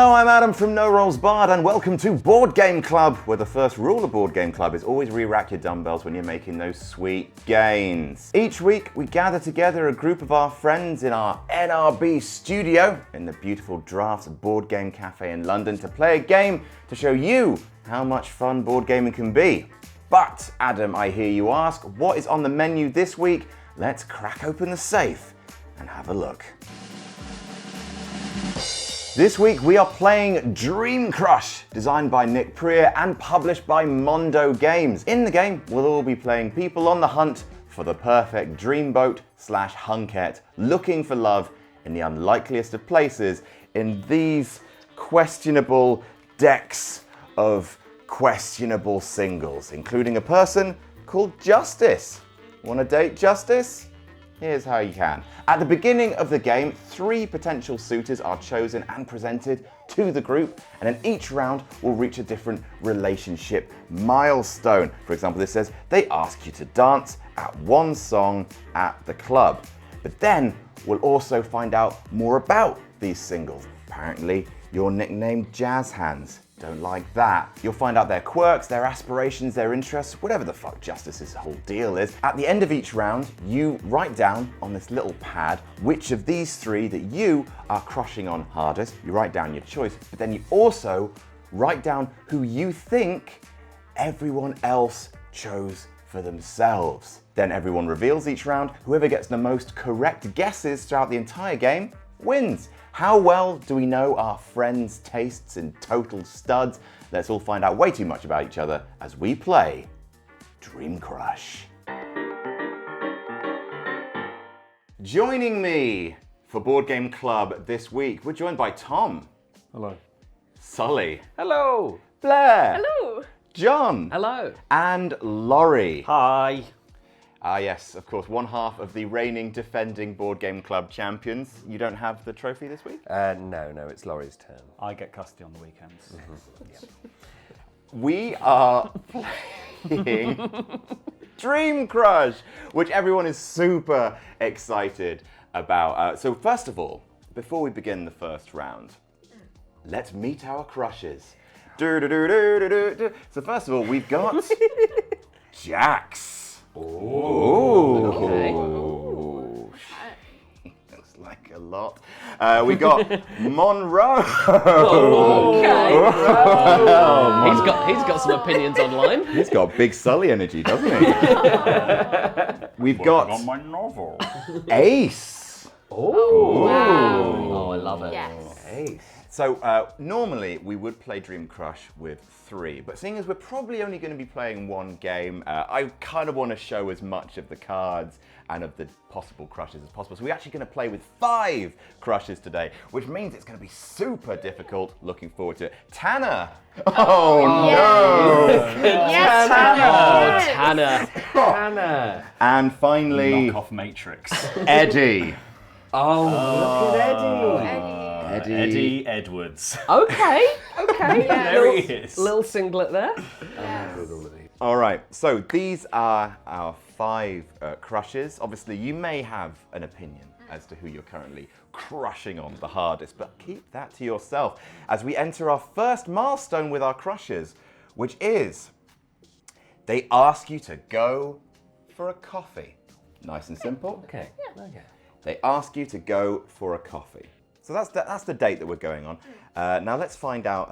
Hello, I'm Adam from No Rolls Barred, and welcome to Board Game Club, where the first rule of Board Game Club is always re-rack your dumbbells when you're making those sweet gains. Each week, we gather together a group of our friends in our NRB studio in the beautiful Drafts Board Game Cafe in London to play a game to show you how much fun board gaming can be. But, Adam, I hear you ask, what is on the menu this week? Let's crack open the safe and have a look. This week we are playing Dream Crush, designed by Nick Prier and published by Mondo Games. In the game, we'll all be playing people on the hunt for the perfect dreamboat / hunkette, looking for love in the unlikeliest of places in these questionable decks of questionable singles, including a person called Justice. Want to date Justice? Here's how you can. At the beginning of the game, 3 potential suitors are chosen and presented to the group, and in each round will reach a different relationship milestone. For example, this says they ask you to dance at one song at the club. But then we'll also find out more about these singles. Apparently, you're nicknamed Jazz Hands. Don't like that. You'll find out their quirks, their aspirations, their interests, whatever the fuck Justice's whole deal is. At the end of each round, you write down on this little pad which of these 3 that you are crushing on hardest. You write down your choice, but then you also write down who you think everyone else chose for themselves. Then everyone reveals each round. Whoever gets the most correct guesses throughout the entire game wins. How well do we know our friends' tastes in total studs? Let's all find out way too much about each other as we play Dream Crush. Joining me for Board Game Club this week, we're joined by Tom. Hello. Sully. Hello. Blair. Hello. John. Hello. And Laurie. Hi. Ah yes, of course, one half of the reigning defending Board Game Club champions. You don't have the trophy this week? No, it's Laurie's turn. I get custody on the weekends. We are playing Dream Crush, which everyone is super excited about. So first of all, before we begin the first round, let's meet our crushes. So first of all, we've got Jax. Ooh. Okay. Looks like a lot. We got Monroe. Okay. He's got some opinions online. He's got big Sully energy, doesn't he? We've got on my novel. Ace. Oh. Wow. Oh, I love it. Yes. Ace. So normally we would play Dream Crush with 3, but seeing as we're probably only going to be playing one game, I kind of want to show as much of the cards and of the possible crushes as possible. So we're actually going to play with 5 crushes today, which means it's going to be super difficult. Looking forward to it. Tanner! Oh no! Yes, Oh, Tanner. Tanner. And finally, Knockoff Matrix. Eddie. Oh, look at Eddie Edwards. Okay. There he is. Little singlet there. All right, so these are our 5 crushes. Obviously, you may have an opinion as to who you're currently crushing on the hardest, but keep that to yourself as we enter our first milestone with our crushes, which is they ask you to go for a coffee. Nice and simple. Okay. They ask you to go for a coffee. So that's the date that we're going on. Now let's find out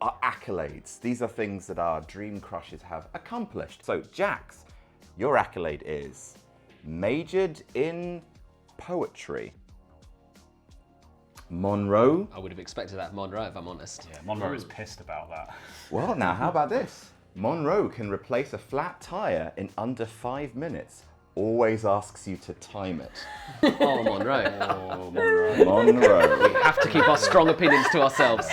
our accolades. These are things that our dream crushes have accomplished. So Jax, your accolade is majored in poetry. Monroe. I would have expected that of Monroe, if I'm honest. Yeah, Monroe is pissed about that. Well, now how about this? Monroe can replace a flat tire in under 5 minutes. Always asks you to time it. Oh, Monroe. Oh, Monroe. Monroe. We have to keep our strong opinions to ourselves.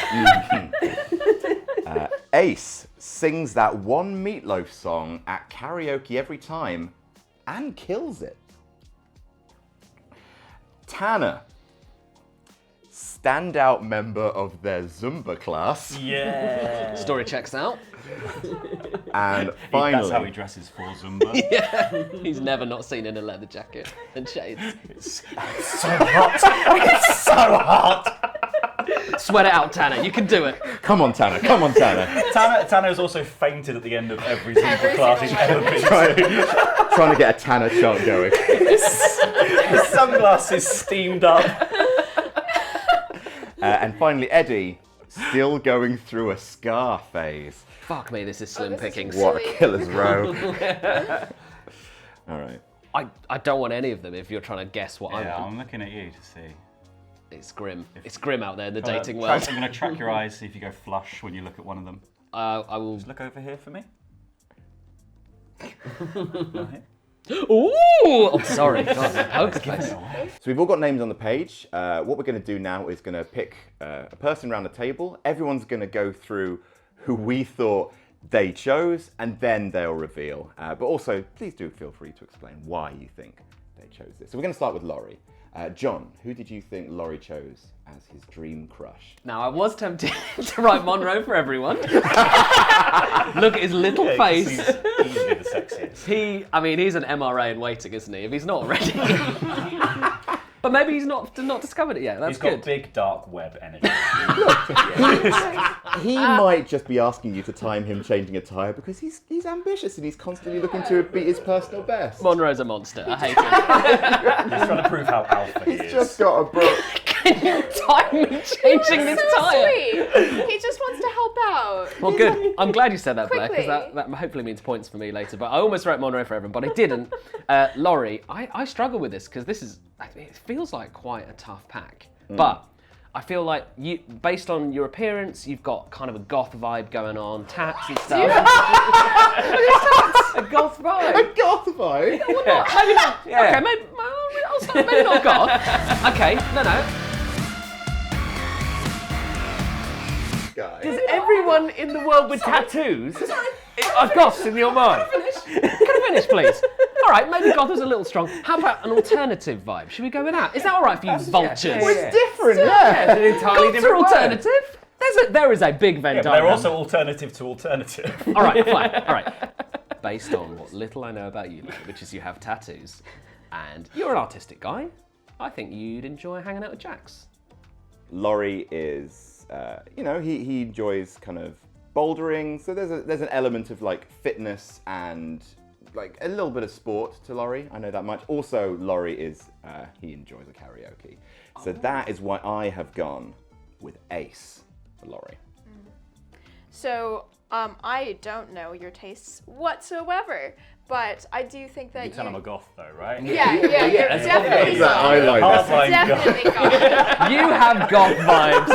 Ace sings that one Meatloaf song at karaoke every time and kills it. Tanner, standout member of their Zumba class. Yeah. Story checks out. And That's finally, how he dresses for Zumba. Yeah. He's never not seen in a leather jacket and shades. It's so hot. It's so hot. Sweat it out, Tanner. You can do it. Come on, Tanner. Come on, Tanner. Tanner's also fainted at the end of every single class he's ever been to. Trying to get a Tanner chant going. His sunglasses steamed up. And finally, Eddie, still going through a scar phase. Fuck me, this is slim pickings. What a killer's row. All right. I don't want any of them if you're trying to guess what I Yeah, want. I'm looking at you to see. It's grim. It's grim out there in the dating world. I'm going to track your eyes, see if you go flush when you look at one of them. I will. Just look over here for me. Ooh! Oh, sorry. God, poker face. So we've all got names on the page. What we're going to do now is going to pick a person around the table. Everyone's going to go through who we thought they chose, and then they'll reveal. But also, please do feel free to explain why you think they chose this. So we're going to start with Laurie. John, who did you think Laurie chose as his dream crush? Now, I was tempted to write Monroe for everyone. Look at his little face. He's easily the sexiest. He's an MRA in waiting, isn't he? If he's not already. But maybe he's not discovered it yet. That's good. He's got big dark web energy. He might just be asking you to time him changing a tyre because he's ambitious and he's constantly looking to beat his personal best. Monroe's a monster. I hate him. He's trying to prove how alpha he is. He's just got a book. Can you time me changing this tyre? Sweet. He just wants to help out. Well, good. I'm glad you said that, Blair, because Quickly. that hopefully means points for me later. But I almost wrote Monroe for everyone, but I didn't. Laurie, I struggle with this because it feels like quite a tough pack. But I feel like you, based on your appearance, you've got kind of a goth vibe going on, tats and stuff. A goth vibe. A goth vibe? Yeah. Maybe not. Yeah. Okay, maybe I'll start. Maybe not goth. Okay, no. Guy. Does everyone in the world with tattoos are goths in your mind? Can I finish, please? All right, maybe goth is a little strong. How about an alternative vibe? Should we go with that? Is that all right for you, vultures? Well, it's different, yeah. It's an entirely Goths are different word. alternative. There is a big Venn Yeah, but diagram. they're also alternative to alternative. All right, fine. All right. Based on what little I know about you, which is you have tattoos, and you're an artistic guy, I think you'd enjoy hanging out with Jax. Laurie is, he enjoys kind of bouldering, so there's an element of like fitness and like a little bit of sport to Laurie. I know that much. Also, Laurie is he enjoys a karaoke, so that is why I have gone with Ace for Laurie. So, I don't know your tastes whatsoever, but I do think that You tell him a goth though, right? Yeah, you're definitely That eyeliner. goth. Definitely goth. You have goth vibes.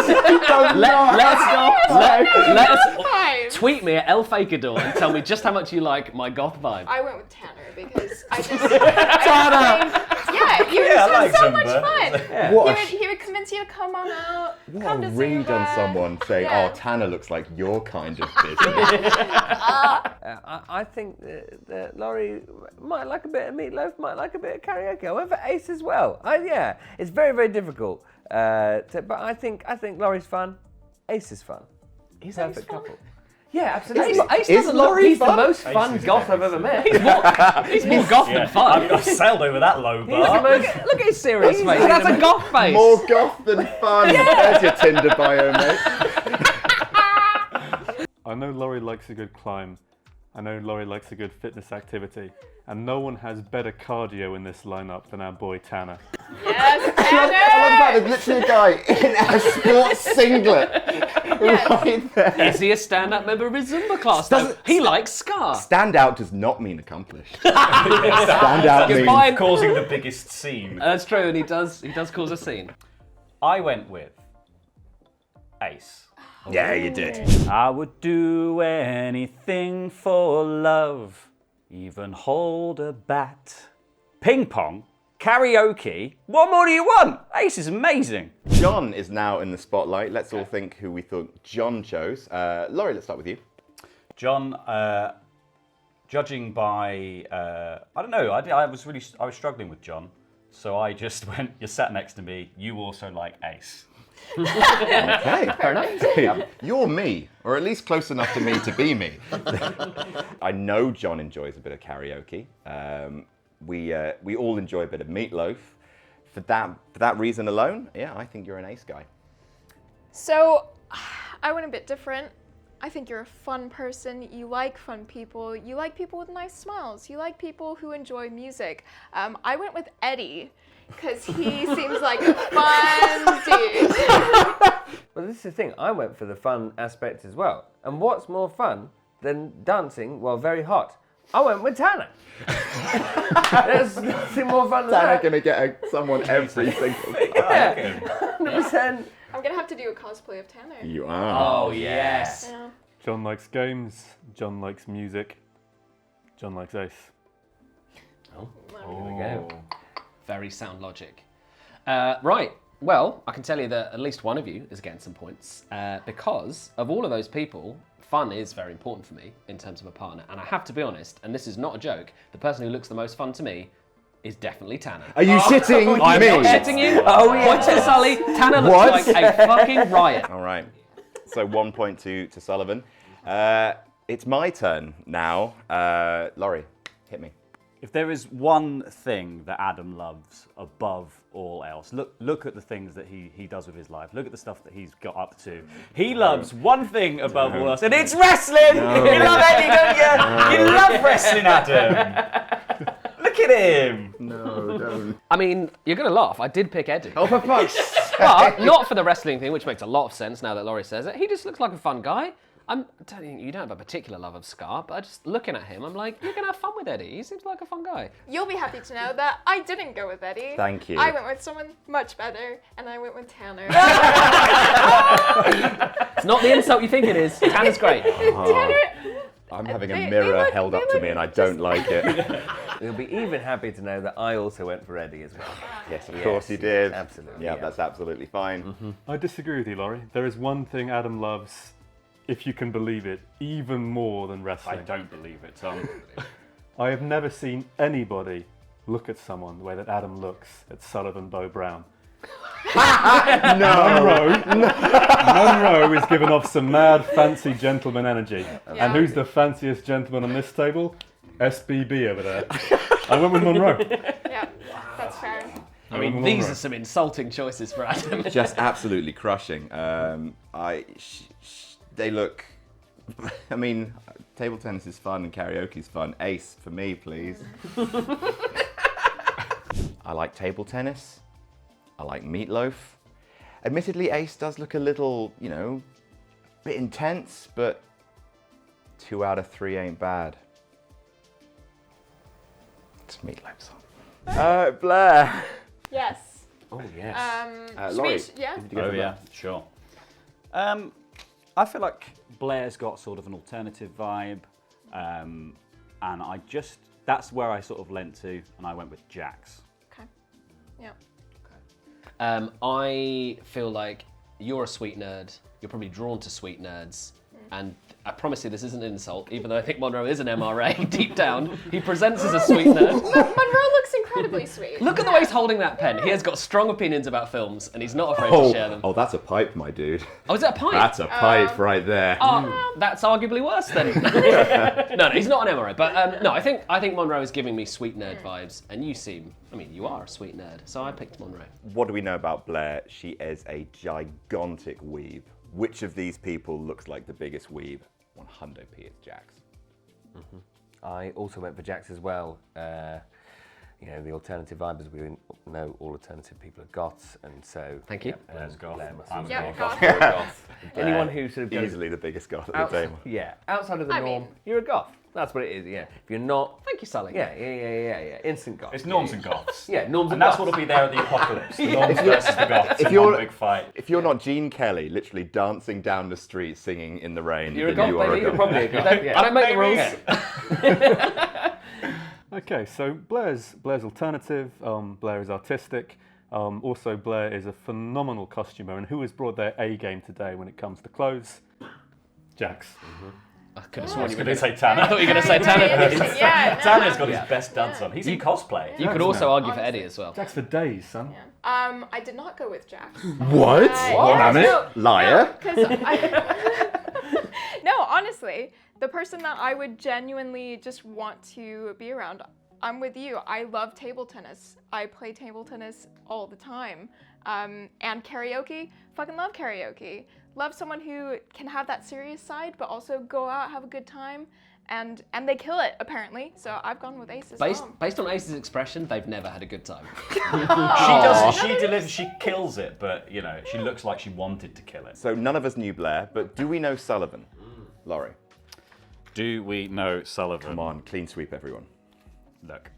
Let's Fine. tweet me at elfakador and tell me just how much you like my goth vibe. I went with Tanner because I just... Tanner! Yeah, you Yeah, I just like had so much Zumba. fun. What He would convince you to come on out, What come a to read on Zumba. someone saying, Yeah. "Oh, Tanner looks like your kind of business." I think that Laurie might like a bit of meatloaf, might like a bit of karaoke. I went for Ace as well. It's very, very difficult. But I think Laurie's fun. Ace is fun. He's Perfect fun. couple. Yeah, absolutely. Ace Is doesn't look. Laurie He's the fun? most Ace fun is goth I've everything. ever met. He's more goth Yeah, than fun. I've sailed over that low bar. Look at his serious face. That's a goth face. More goth than fun. There's your Tinder bio, mate. I know Laurie likes a good climb. I know Laurie likes a good fitness activity. And no one has better cardio in this lineup than our boy Tanner. Yes, I love that. There's literally a guy in a sports singlet right there. Is he a stand-up member of his Zumba class? though? He likes Scar. Stand out does not mean accomplished. Stand out means... Fine. Causing the biggest scene. That's true, and he does cause a scene. I went with Ace. Yeah, you did. I would do anything for love, even hold a bat. Ping pong, karaoke, what more do you want? Ace is amazing. John is now in the spotlight. Let's all think who we thought John chose. Laurie, let's start with you. John, judging by, I don't know, I was struggling with John. So I just went, you're sat next to me, you also like Ace. Okay. Fair enough. You're me, or at least close enough to me to be me. I know John enjoys a bit of karaoke. We all enjoy a bit of meatloaf. For that reason alone, yeah, I think you're an Ace guy. So, I went a bit different. I think you're a fun person. You like fun people. You like people with nice smiles. You like people who enjoy music. I went with Eddie because he seems like a fun dude. Well, this is the thing. I went for the fun aspect as well. And what's more fun than dancing while very hot? I went with Tanner. There's nothing more fun than Tanner that. gonna get someone every single time. Yeah, 100%. I'm gonna have to do a cosplay of Tanner. You are. Oh, yes. Yeah. John likes games. John likes music. John likes Ace. Here we go. Very sound logic. Right. Well, I can tell you that at least one of you is getting some points because of all of those people, fun is very important for me in terms of a partner. And I have to be honest, and this is not a joke, the person who looks the most fun to me is definitely Tanner. Are you shitting I'm me? not shitting you. Oh, yes. Point to Sully. Tanner looks What? like a fucking riot. All right. So 1 point to Sullivan. It's my turn now. Laurie, hit me. If there is one thing that Adam loves above all else, look at the things that he does with his life. Look at the stuff that he's got up to. He loves one thing above all else, and it's wrestling! You love Eddie, don't you? You love wrestling, Adam! Look at him! No, don't. I mean, you're going to laugh. I did pick Eddie. Oh, for fuck's sake. But not for the wrestling thing, which makes a lot of sense now that Laurie says it. He just looks like a fun guy. I'm telling you, you don't have a particular love of Scar, but just looking at him, I'm like, you're going to have fun with Eddie. He seems like a fun guy. You'll be happy to know that I didn't go with Eddie. Thank you. I went with someone much better, and I went with Tanner. It's not the insult you think it is. Tanner's great. Tanner, I'm having They- a they mirror look- held they up to look me and I just- don't like it. You'll be even happy to know that I also went for Eddie as well. Yes, of Yes, course you did. absolutely, Yeah, yeah. that's absolutely fine. I disagree with you, Laurie. There is one thing Adam loves, if you can believe it, even more than I wrestling. don't believe it, Tom. I have never seen anybody look at someone the way that Adam looks at Sullivan Bo Brown. Monroe is giving off some mad, fancy gentleman energy. Yeah. And who's the fanciest gentleman on this table? SBB over there. I went with Monroe. yeah, that's fair. I mean, these are some insulting choices for Adam. Just absolutely crushing. They look. I mean, table tennis is fun and karaoke is fun. Ace for me, please. I like table tennis. I like meatloaf. Admittedly, Ace does look a little, bit intense, but 2 out of 3 ain't bad. It's meatloaf's on. Blair. Yes. Oh, yes. Laurie, Yeah. did you go Oh for yeah, that? sure. I feel like Blair's got sort of an alternative vibe, and that's where I sort of leant to, and I went with Jax. Okay. Yeah. I feel like you're a sweet nerd. You're probably drawn to sweet nerds. And I promise you this isn't an insult, even though I think Monroe is an MRA deep down. He presents as a sweet nerd. Monroe looks incredibly sweet. Look at the way he's holding that pen. He has got strong opinions about films, and he's not afraid to share them. Oh, that's a pipe, my dude. Oh, is that a pipe? That's a pipe right there. Oh, that's arguably worse then. no, he's not an MRA. But no, I think Monroe is giving me sweet nerd vibes, and you are a sweet nerd, so I picked Monroe. What do we know about Blair? She is a gigantic weeb. Which of these people looks like the biggest weeb? 100p, it's Jax. I also went for Jax as well. The alternative vibe, as we know, all alternative people are goths, and so... Thank you. Blair's goth. Blair must I'm be Yeah, goth. goth. Anyone who sort of goes Easily the biggest goth at the table. Yeah, outside of the I norm, mean- you're a goth. That's what it is, yeah. If you're not... Thank you, Sully. Yeah. Instant goth. It's norms and goths. Yeah, norms And and that's goths. what'll be there at the apocalypse. The norms versus the goths in you're- one big fight. If you're not Gene Kelly, literally dancing down the street singing in the rain, You're a then goth, you are baby. a You're goth. Probably a goth. I don't make the rules. Okay, so Blair's alternative. Blair is artistic. Also, Blair is a phenomenal costumer. And who has brought their A game today when it comes to clothes? Jax. I could have I sworn was you were going to going say Tanner. I thought you were going to say Tanner. Yeah, no, Tanner's got his best dance on. He's in cosplay. You could also argue for Eddie as well. Jax for days, son. I did not go with Jax. What? Yeah, Damn it. Liar. No, honestly, the person that I would genuinely just want to be around, I'm with you. I love table tennis. I play table tennis all the time. And karaoke, fucking love karaoke. Love someone who can have that serious side, but also go out, have a good time, and they kill it, apparently. So I've gone with Ace as well. Based on Ace's expression, they've never had a good time. She kills it, but you know, she looks like she wanted to kill it. So none of us knew Blair, but do we know Sullivan? Laurie. Do we know Sullivan? Come on, clean sweep, everyone. Look,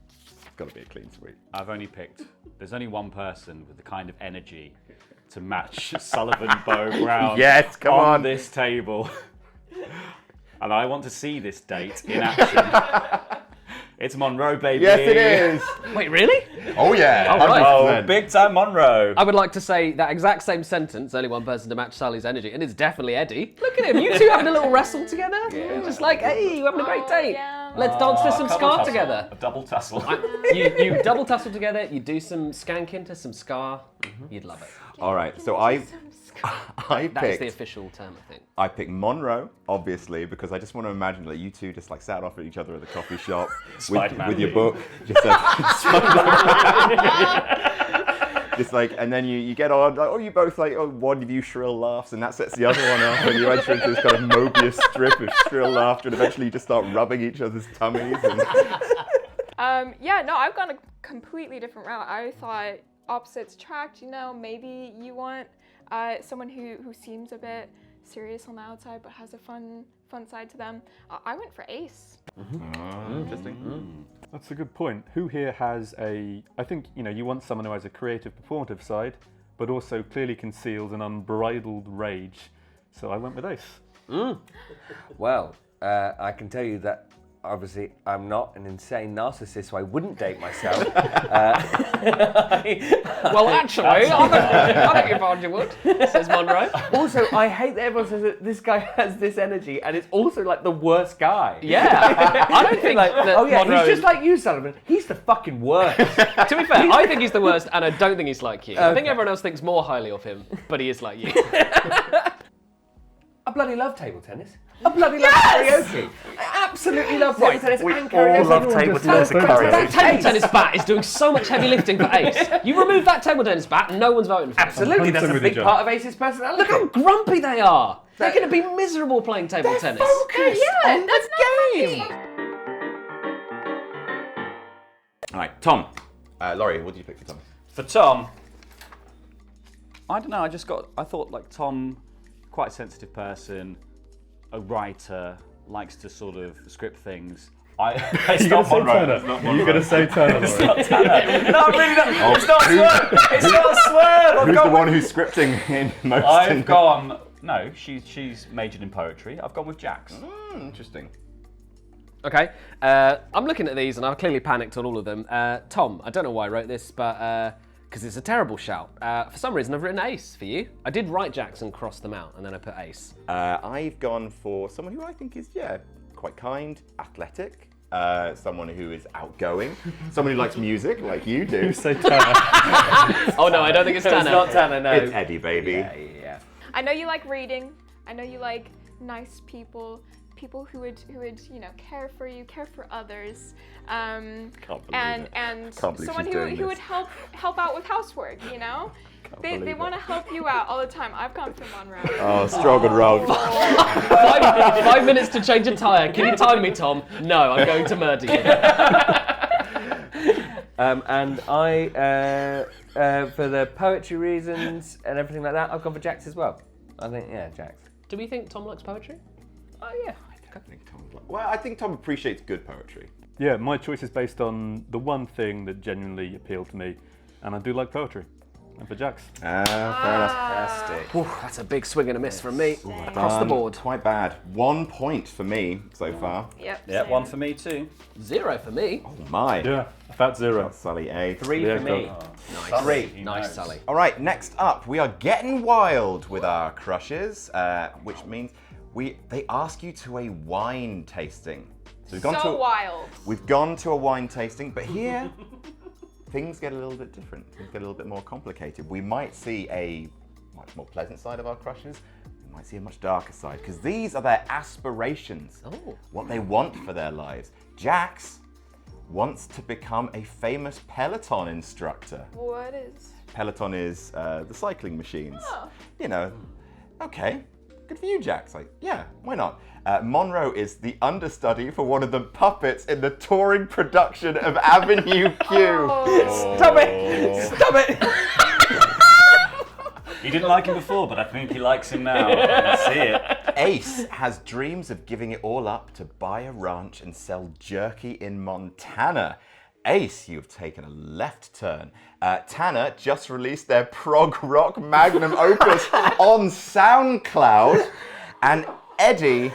Gotta be a clean sweep. I've only picked, there's only one person with the kind of energy to match Sullivan Beau Brown Yes, come on. this table. And I want to see this date in action. It's Monroe, baby. Yes, it is. Wait, really? Oh yeah. right. 100%. Oh, big time Monroe. I would like to say that exact same sentence, only one person to match Sally's energy, and it's definitely Eddie. Look at him, you two having a little wrestle together. Just like, hey, we're having a great date. Yeah. Let's dance to some Couple ska tussle. together. A double tussle. You double tussle together, you do some skanking to some ska, you'd love it. All right. So I That is the picked. official term, I think. I picked Monroe, obviously, because I just want to imagine like you two just like sat off at each other at the coffee shop Spider-Man. with your book, just like, just like, and then you get on, like, you both like, one of you shrill laughs, and that sets the other one off, and you enter into this kind of Mobius strip of shrill laughter, and eventually you just start rubbing each other's tummies. And... Yeah, no, I've gone a completely different route. I thought opposites attract, maybe you want someone who seems a bit serious on the outside but has a fun side to them. I went for Ace. Interesting. That's a good point. Who here has I think, you want someone who has a creative, performative side, but also clearly conceals an unbridled rage. So I went with Ace. Well, I can tell you that obviously I'm not an insane narcissist, so I wouldn't date myself. Well, actually, I think you found your wood, says Monroe. Also, I hate that everyone says that this guy has this energy and is also like the worst guy. Yeah, I don't think Like, that oh yeah, Monroe he's just like you, Sullivan. He's the fucking worst. To be fair, I think he's the worst, and I don't think he's like you. I think Okay. everyone else thinks more highly of him, but he is like you. I bloody love table tennis. I bloody love karaoke. I absolutely love table tennis and karaoke. love table tennis and That karaoke. table tennis bat is doing so much heavy lifting for Ace. You remove that table tennis bat, no one's voting for it. Absolutely, that's a with big you, John. part of Ace's personality. Look how grumpy they are. They're going to be miserable playing table tennis. Yeah, that's not game. All right, Tom. Laurie, what did you pick for Tom? For Tom, I don't know, I thought like Tom, quite a sensitive person, a writer, likes to sort of script things. It's not Monroe. It's not You're Monroe. going to say Turner. It's not Tanner. No, really not. It's not Swerve. It's not Swerve. Who's the one who's scripting in most? I've gone. No, she's majored in poetry. I've gone with Jax. Interesting. Okay, I'm looking at these and I've clearly panicked on all of them. Tom, I don't know why I wrote this, but because it's a terrible shout. For some reason, I've written Ace for you. I did write Jackson, cross them out, and then I put Ace. I've gone for someone who I think is, quite kind, athletic, someone who is outgoing, someone who likes music like you do. You say Turner. Oh no, I don't think it's Tanner. It's not Tanner, no. It's Eddie, baby. Yeah. I know you like reading. I know you like nice people who would care for you, care for others, and believe someone she's doing who this. would help out with housework. They believe want to it. help you out all the time. I've gone for Monroe. Oh, strong and round. 5 minutes to change a tyre. Can you time me, Tom? No, I'm going to murder you. And I, for the poetry reasons and everything like that, I've gone for Jax as well. I think, Jax. Do we think Tom likes poetry? Oh yeah. I think Tom appreciates good poetry. Yeah, my choice is based on the one thing that genuinely appealed to me, and I do like poetry. And for Jax. Fair enough. Fantastic. Ooh, that's a big swing and a miss from me. Across the board. Quite bad. 1 point for me so far. Yep. Yeah, same. one for me too. 0 for me. Oh my. Yeah, about 0. Sully A. 3 Yeah, for me. Nice. 3. Nice, Sally. All right, next up, we are getting wild with our crushes, which means they ask you to a wine tasting. So Wild. We've gone to a wine tasting, but here things get a little bit different. Things get a little bit more complicated. We might see a much more pleasant side of our crushes. We might see a much darker side, because these are their aspirations. Oh. What they want for their lives. Jax, wants to become a famous Peloton instructor. What is? Peloton is the cycling machines. Oh. You know, okay, good for you, Jax. Like, yeah, why not? Monroe is the understudy for one of the puppets in the touring production of Avenue Q. Oh. Stop it! Stop it! You didn't like him before, but I think he likes him now. I see it. Ace has dreams of giving it all up to buy a ranch and sell jerky in Montana. Ace, you have taken a left turn. Tanner just released their prog rock magnum opus on SoundCloud. And Eddie,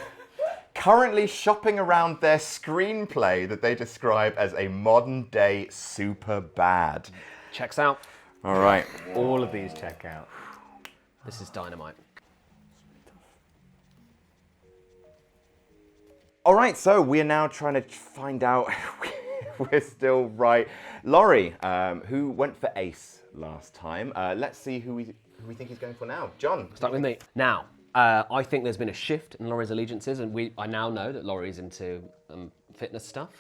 currently shopping around their screenplay that they describe as a modern day super bad. Checks out. All right. All of these check out. This is dynamite. All right, so we're now trying to find out we're still right. Laurie, who went for Ace last time. Let's see who we think he's going for now. John. Start with me. Now, I think there's been a shift in Laurie's allegiances, and I now know that Laurie's into fitness stuff.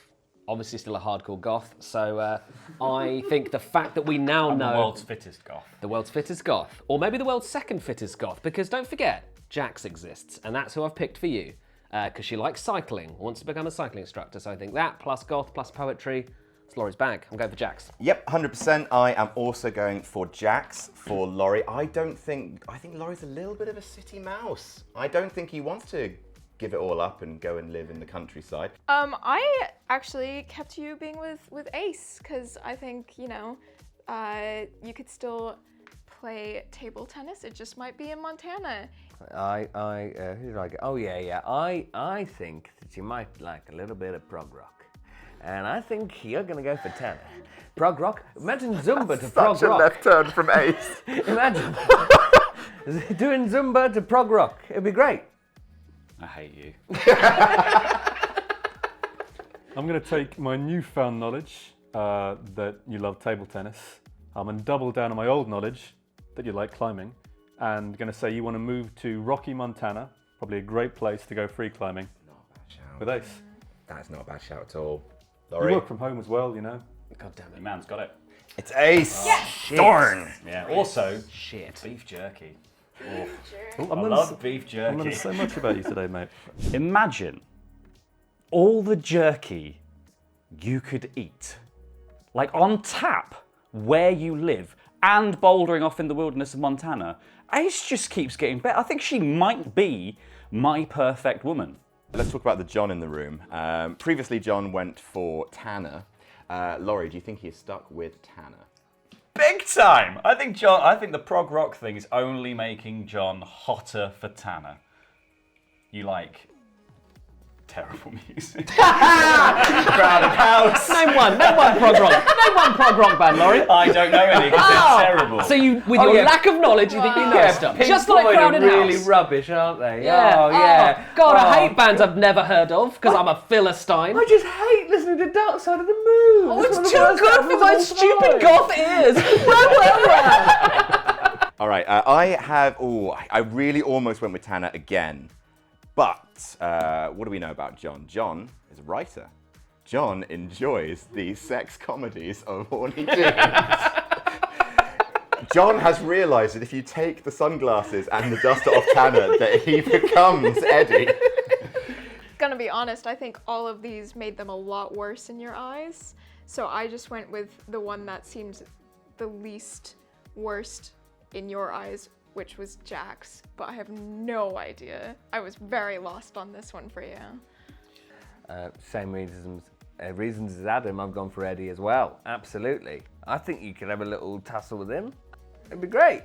Obviously still a hardcore goth, so I think the fact that we now know... The world's fittest goth. The world's fittest goth. Or maybe the world's second fittest goth, because don't forget, Jax exists, and that's who I've picked for you. Because she likes cycling, wants to become a cycling instructor, so I think that, plus goth, plus poetry, it's Laurie's bag. I'm going for Jax. Yep, 100%. I am also going for Jax for Laurie. I think Laurie's a little bit of a city mouse. I don't think he wants to give it all up and go and live in the countryside. I actually kept you being with Ace, because I think, you know, you could still play table tennis. It just might be in Montana. Who did I get? Oh, yeah. I think that you might like a little bit of prog rock. And I think you're going to go for Tanner. Prog rock? Imagine Zumba to prog rock. Such a left turn from Ace. Imagine doing Zumba to prog rock. It'd be great. I hate you. I'm going to take my newfound knowledge that you love table tennis. I'm going to double down on my old knowledge that you like climbing. And going to say you want to move to Rocky, Montana. Probably a great place to go free climbing. Not a bad shout. With Ace. That's not a bad shout at all. You Laurie. work from home as well, you know. God damn The it. man's got it. It's Ace. Shit. Darn. Yeah. Also, Shit. beef jerky. Oh, I I'm gonna love s- beef I'm going jerky. to say much about you today, mate. Imagine all the jerky you could eat, like on tap where you live and bouldering off in the wilderness of Montana. Ace just keeps getting better. I think she might be my perfect woman. Let's talk about the John in the room. Previously, John went for Tanner. Laurie, do you think he is stuck with Tanner? Big time! I think the prog rock thing is only making John hotter for Tanner. You like terrible music. Crowded house. Name one prog rock. Name one prog rock band, Laurie. I don't know any because they're terrible. So you, with your lack of knowledge, you think you know stuff. Pink Just like Floyd Crowded are really House. rubbish, aren't they? Yeah. Oh, yeah. God, I Oh, hate bands I've never heard of because I'm a Philistine. I just hate listening to Dark Side of the Moon. Oh, It's it's one of too the worst good for my albums of all stupid time. goth ears. All right, I really almost went with Tanner again. But what do we know about John? John is a writer. John enjoys the sex comedies of Horny Dudes. John has realised that if you take the sunglasses and the duster off Tanner, that he becomes Eddie. Gonna be honest, I think all of these made them a lot worse in your eyes. So I just went with the one that seemed the least worst in your eyes, which was Jax. But I have no idea. I was very lost on this one for you. Same reasons as Adam, I've gone for Eddie as well. Absolutely. I think you could have a little tussle with him. It'd be great.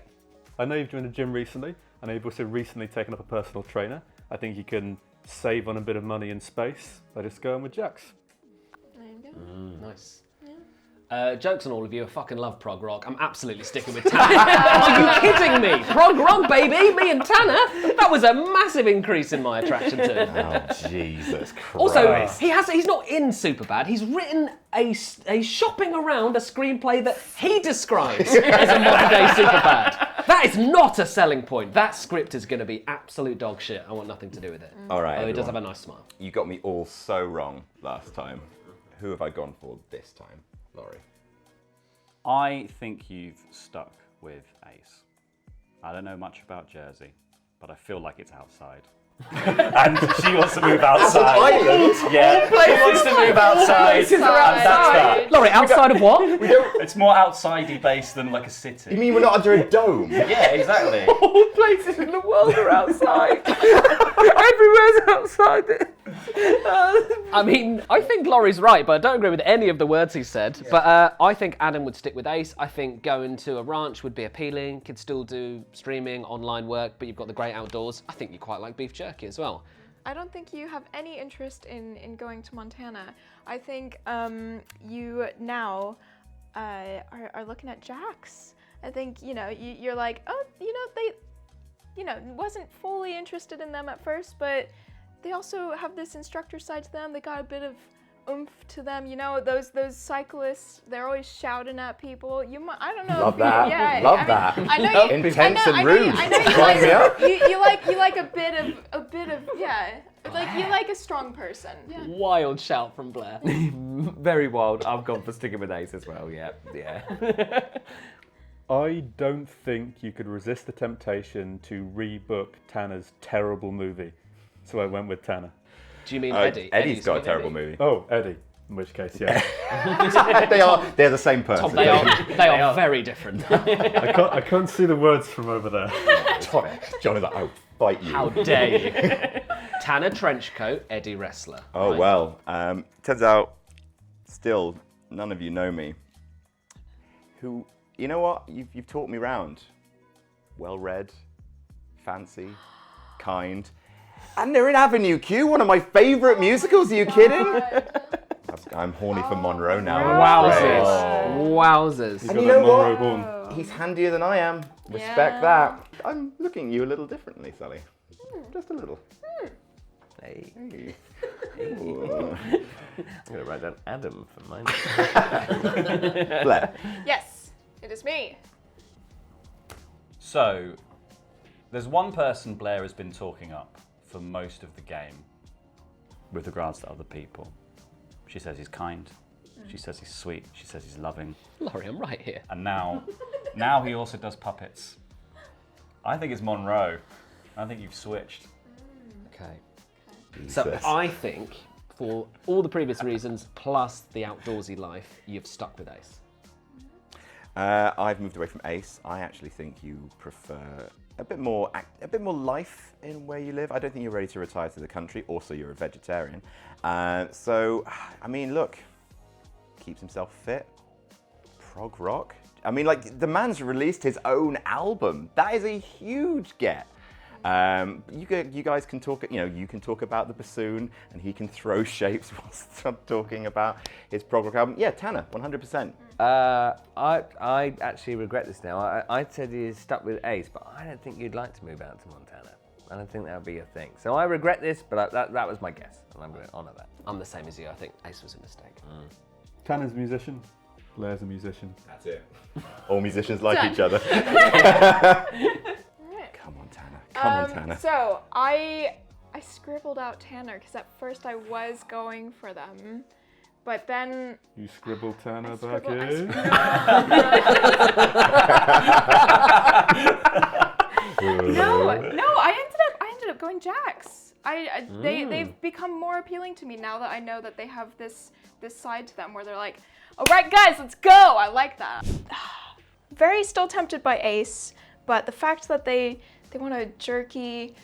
I know you've joined a gym recently. I know you've also recently taken up a personal trainer. I think you can save on a bit of money and space by just going with Jax. There you go. Nice. Jokes on all of you, I fucking love prog rock. I'm absolutely sticking with Tanner. Are you kidding me? Prog rock, baby, me and Tanner? That was a massive increase in my attraction to him. Oh, Jesus Christ. Also, he's not in Superbad. He's written a shopping around a screenplay that he describes as a modern day Superbad. That is not a selling point. That script is going to be absolute dog shit. I want nothing to do with it. All right, Although he does have everyone. a nice smile. You got me all so wrong last time. Who have I gone for this time, Laurie? I think you've stuck with Ace. I don't know much about Jersey, but I feel like it's outside. And she wants to move outside. Island? Yeah, she wants to move outside. places are And that's that. Laurie, outside of what? It's more outside-y based than like a city. You mean we're not under a dome? Yeah, exactly. All places in the world are outside. Everywhere's outside. I mean, I think Laurie's right, but I don't agree with any of the words he said. Yeah. But I think Adam would stick with Ace. I think going to a ranch would be appealing. Could still do streaming, online work, but you've got the great outdoors. I think you quite like beef jerky as well. I don't think you have any interest in going to Montana. I think you now are looking at Jax. I think, you know, you're like, oh, you know, they, you know, wasn't fully interested in them at first, but they also have this instructor side to them. They got a bit of oomph to them, you know. Those cyclists, they're always shouting at people. You might, I don't know. Love that. Yeah, Love I mean, that. I know you. Intense and rude. I know you Sign me up. you like a bit of yeah. Like you like a strong person. Yeah. Wild shout from Blair. Very wild. I've gone for sticking with Ace as well. Yeah. I don't think you could resist the temptation to rebook Tanner's terrible movie. So I went with Tanner. Do you mean Eddie? Eddie's got a terrible movie. Oh, Eddie. In which case, yeah. They're the same person. Tom, they are very different. I can't see the words from over there. John is like, I'll fight you. How dare you? Tanner trenchcoat, Eddie wrestler. Oh, right? well, turns out still none of you know me. Who, you know what? You've taught me round. Well-read, fancy, kind. And they're in Avenue Q, one of my favourite musicals. Are you kidding? I'm horny for Monroe now. Wowzers. And you know what? He's handier than I am. Respect that. I'm looking at you a little differently, Sally. Just a little. Hey. Ooh. I'm going to write down Adam for mine. Blair. Yes, it is me. So, there's one person Blair has been talking up for most of the game with regards to other people. She says he's kind. She says he's sweet. She says he's loving. Laurie, I'm right here. And now he also does puppets. I think it's Monroe. I think you've switched. Okay. Jesus. So I think, for all the previous reasons, plus the outdoorsy life, you've stuck with Ace. I've moved away from Ace. I actually think you prefer a bit more life in where you live. I don't think you're ready to retire to the country. Also, you're a vegetarian. So, I mean, look, keeps himself fit. Prog rock. I mean, like, the man's released his own album. That is a huge get. You guys can talk, you know, you can talk about the bassoon and he can throw shapes whilst I'm talking about his prog rock album. Yeah, Tanner, 100%. I actually regret this now. I said he's stuck with Ace, but I don't think you'd like to move out to Montana. I don't think that would be a thing. So I regret this, but that was my guess, and I'm going to honour that. I'm the same as you. I think Ace was a mistake. Tanner's a musician. Blair's a musician. That's it. All musicians like Done. each other. Come on, Tanner. Come on, Tanner. So I scribbled out Tanner because at first I was going for them, but then You scribbled Tanner back scribbled- I in. No, I ended up going Jax. They've become more appealing to me now that I know that they have this side to them where they're like, all right, guys, let's go. I like that. Very still tempted by Ace, but the fact that they want a jerky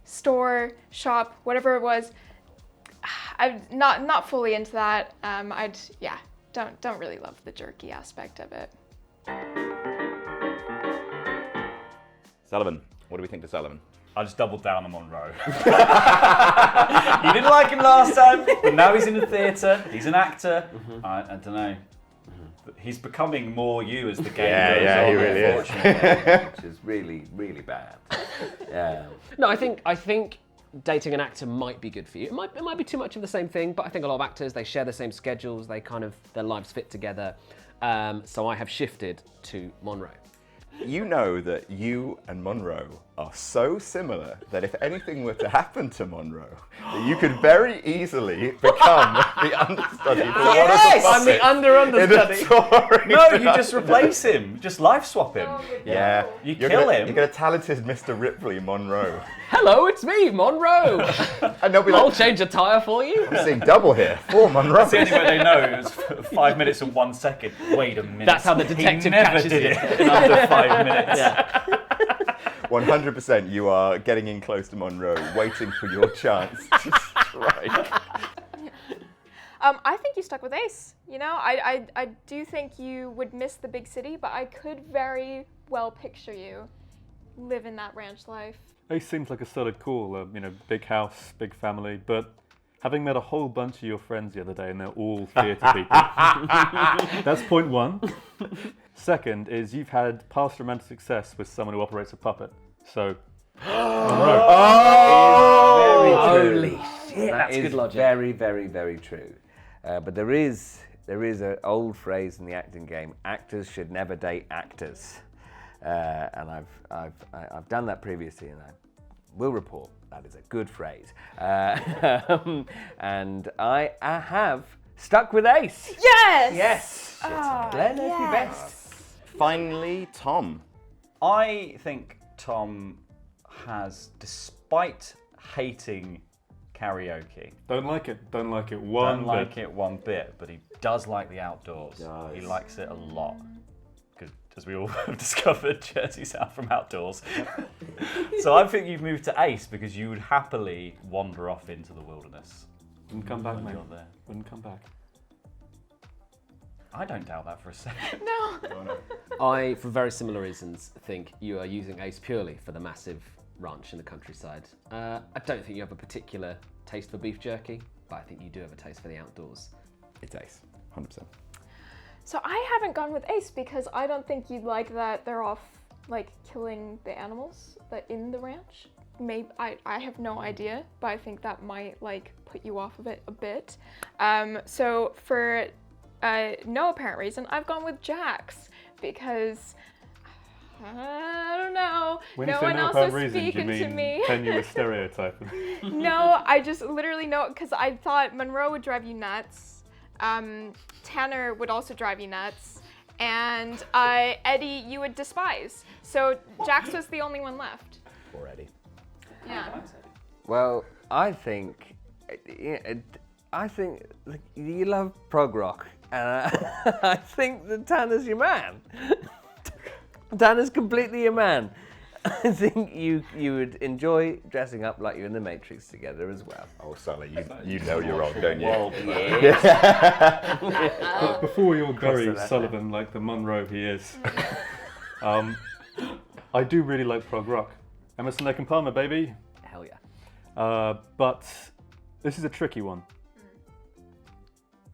store, shop, whatever it was, I'm not fully into that. Don't really love the jerky aspect of it. Sullivan, what do we think to Sullivan? I just doubled down on Monroe. You didn't like him last time, but now he's in the theatre. He's an actor. I don't know. He's becoming more you as the game goes on. he really is. Unfortunately, which is really, really bad. Yeah. No, I think dating an actor might be good for you. It might be too much of the same thing, but I think a lot of actors, they share the same schedules. They kind of, their lives fit together. So I have shifted to Monroe. You know that you and Monroe are so similar that if anything were to happen to Monroe, that you could very easily become the understudy for one of the puppets. I'm the understudy. No, you just replace him. Just life swap him. Yeah. You You're kill gonna, him. You're going to talented Mr. Ripley Monroe. Hello, it's me, Monroe. And they'll be I'll like, change a tyre for you. I'm seeing double here. 4 Monroe. That's the only way they know. It was 5 minutes and 1 second. Wait a minute. That's how the detective he never catches did you. it in under 5 minutes. Yeah. 100% you are getting in close to Monroe, waiting for your chance to strike. I think you stuck with Ace. You know, I do think you would miss the big city, but I could very well picture you live in that ranch life. Ace seems like a solid call, big house, big family, but having met a whole bunch of your friends the other day and they're all theatre people, that's point one. Second is you've had past romantic success with someone who operates a puppet, so... Holy shit, That that's is good logic. very, very, very true. But there is an old phrase in the acting game: actors should never date actors. And I've done that previously, and I will report that is a good phrase. And I have stuck with Ace. Yes! Yes. Blair knows me yes. best. Finally, Tom. I think Tom has, despite hating karaoke, Don't like it one don't like bit. it one bit, but he does like the outdoors. Does. He likes it a lot. Because, as we all have discovered, Jersey's out from outdoors. So I think you've moved to Ace because you would happily wander off into the wilderness. Wouldn't come back, when mate. you're there. Wouldn't come back. I don't doubt that for a second. No. I, for very similar reasons, think you are using Ace purely for the massive ranch in the countryside. I don't think you have a particular taste for beef jerky, but I think you do have a taste for the outdoors. It's Ace, 100%. So I haven't gone with Ace because I don't think you'd like that they're off like killing the animals that in the ranch. Maybe I have no idea, but I think that might like put you off of it a bit. So for no apparent reason, I've gone with Jax because I don't know. When no you say one no else apparent is reason, do you speaking to mean me. tenuous stereotyping? No, I just literally know because I thought Monroe would drive you nuts. Tanner would also drive you nuts, and Eddie you would despise. So Jax was the only one left. Poor Eddie. Yeah. Well, I think you love prog rock, and I think that Tanner's your man. Tanner's completely your man. I think you would enjoy dressing up like you're in the Matrix together as well. Oh, Sully, you know you're wrong, don't you? But before you're Barry that Sullivan, like the Monroe he is, I do really like prog rock. Emerson, Lake and Palmer, baby. Hell yeah. But this is a tricky one.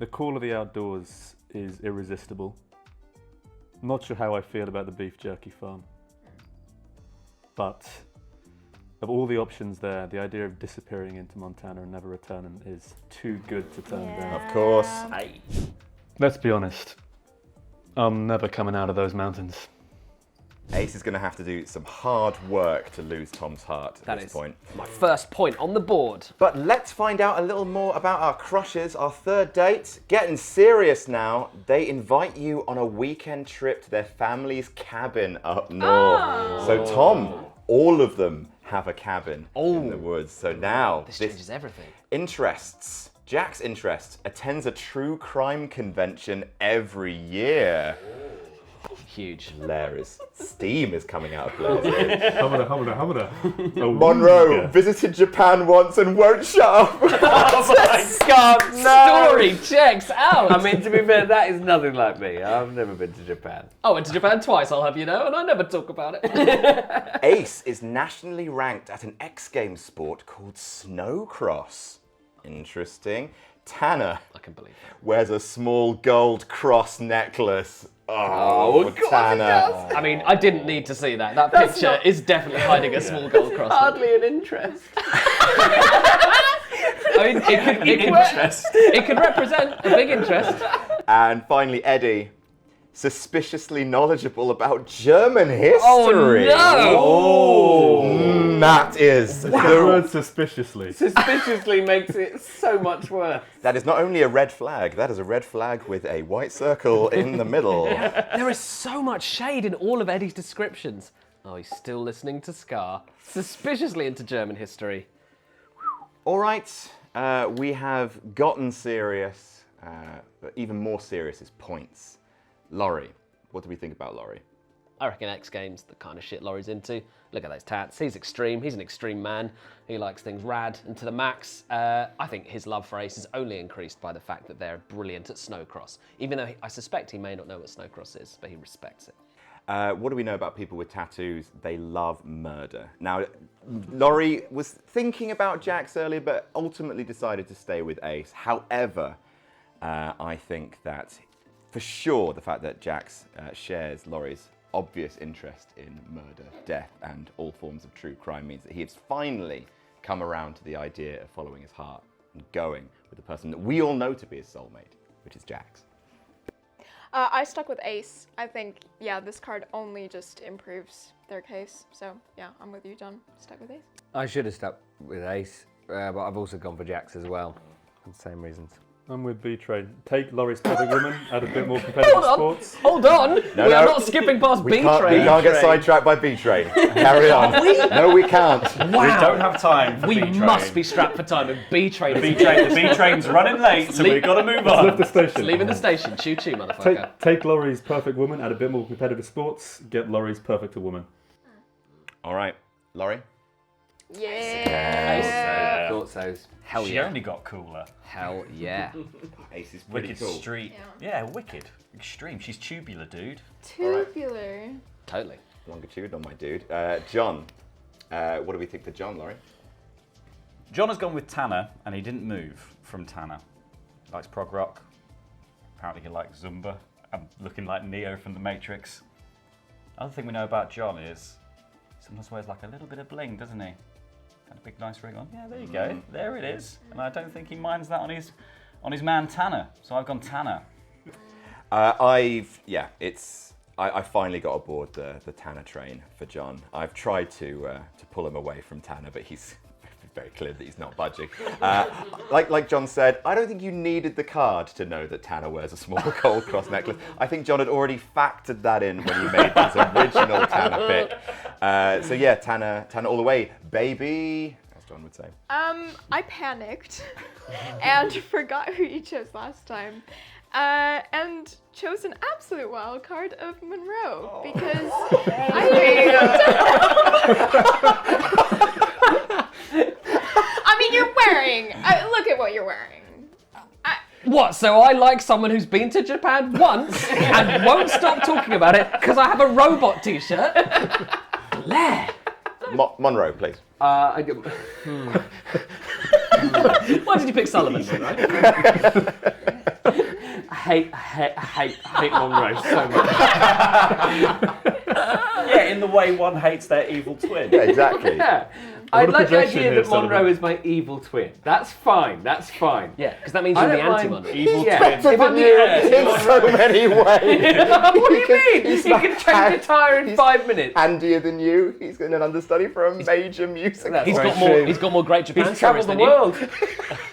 The call of the outdoors is irresistible. Not sure how I feel about the beef jerky farm. But of all the options there, the idea of disappearing into Montana and never returning is too good to turn down. Of course. Let's be honest. I'm never coming out of those mountains. Ace is going to have to do some hard work to lose Tom's heart at That this is point. my first point on the board. But let's find out a little more about our crushes, our third date. Getting serious now, they invite you on a weekend trip to their family's cabin up north. So Tom, all of them have a cabin in the woods. So now, This changes everything. interests. Jack's interest attends a true crime convention every year. Huge. Blair's steam is coming out of Blair's ears. Hamada. Monroe visited Japan once and won't shut up. Oh my God, no! Story checks out. I mean, to be fair, that is nothing like me. I've never been to Japan. I went to Japan twice, I'll have you know, and I never talk about it. Ace is nationally ranked at an X Games sport called snowcross. Interesting. Tanner I can believe that. wears a small gold cross necklace. Oh, Tanner. I mean, I didn't need to see that. That picture is definitely hiding a small gold cross. Hardly an interest. I mean, it could represent a big interest. And finally, Eddie. suspiciously knowledgeable about German history. That is The word suspiciously. Suspiciously makes it so much worse. That is not only a red flag, that is a red flag with a white circle in the middle. There is so much shade in all of Eddie's descriptions. Oh, he's still listening to Scar. Suspiciously into German history. All right, we have gotten serious, but even more serious is points. Laurie, what do we think about Laurie? I reckon X Games, the kind of shit Laurie's into. Look at those tats. He's extreme. He's an extreme man. He likes things rad and to the max. I think his love for Ace is only increased by the fact that they're brilliant at snowcross. Even though I suspect he may not know what snowcross is, but he respects it. What do we know about people with tattoos? They love murder. Now, Laurie was thinking about Jax earlier, but ultimately decided to stay with Ace. However, I think that for sure the fact that Jax shares Laurie's obvious interest in murder, death, and all forms of true crime means that he has finally come around to the idea of following his heart and going with the person that we all know to be his soulmate, which is Jax. I stuck with Ace. I think, yeah, this card only just improves their case. So, yeah, I'm with you, John. Stuck with Ace. I should have stuck with Ace, but I've also gone for Jax as well, for the same reasons. I'm with B-Train. Take Laurie's perfect woman, add a bit more competitive sports. Hold on! We are not skipping past We can't B-Train. get sidetracked by B-Train. Carry on. No, we can't. Wow. We don't have time for We B-Train. must be strapped for time, and B-Train is The B-Train's running late, so we've got to move on. Left the station. leaving the station. Choo-choo, motherfucker. Take Laurie's perfect woman, add a bit more competitive sports, get Laurie's perfect woman. All right, Laurie? Yeah. Thought so. Hell She yeah. only got cooler. Hell yeah. Ace is pretty Wicked cool. street. Yeah, wicked. Extreme. She's tubular, dude. Tubular. Totally. Longitudinal, my dude. John, what do we think for John, Laurie? John has gone with Tanner, and he didn't move from Tanner. Likes prog rock. Apparently he likes Zumba. I'm looking like Neo from The Matrix. Other thing we know about John is he sometimes wears like a little bit of bling, doesn't he? Got a big nice ring on. Yeah, there you go. There it is. And I don't think he minds that on his man Tanner. So I've gone Tanner. I finally got aboard the Tanner train for John. I've tried to pull him away from Tanner, but he's very clear that he's not budging. Like John said, I don't think you needed the card to know that Tanner wears a small gold cross necklace. I think John had already factored that in when he made his original Tanner pick. So yeah, Tanner all the way, baby, as John would say. I panicked and forgot who you chose last time. And chose an absolute wild card of Monroe because I mean, you're wearing. Look at what you're wearing. What, so I like someone who's been to Japan once and won't stop talking about it because I have a robot t-shirt? Blair. Monroe, please. Why did you pick Sullivan? I hate Monroe so much. Yeah, in the way one hates their evil twin. Yeah, exactly. Yeah. What I a like the projection idea here, that Monroe Sullivan. is my evil twin. That's fine. Yeah, because that means I you're the don't mind anti-Monroe. Evil Yeah. twin. If I'm the In so many ways. What do you mean? he's You can change a tyre in he's 5 minutes. handier than you. He's got an understudy for a major musical. He's very got more. true. He's got more great Japan He's stories travelled the than world.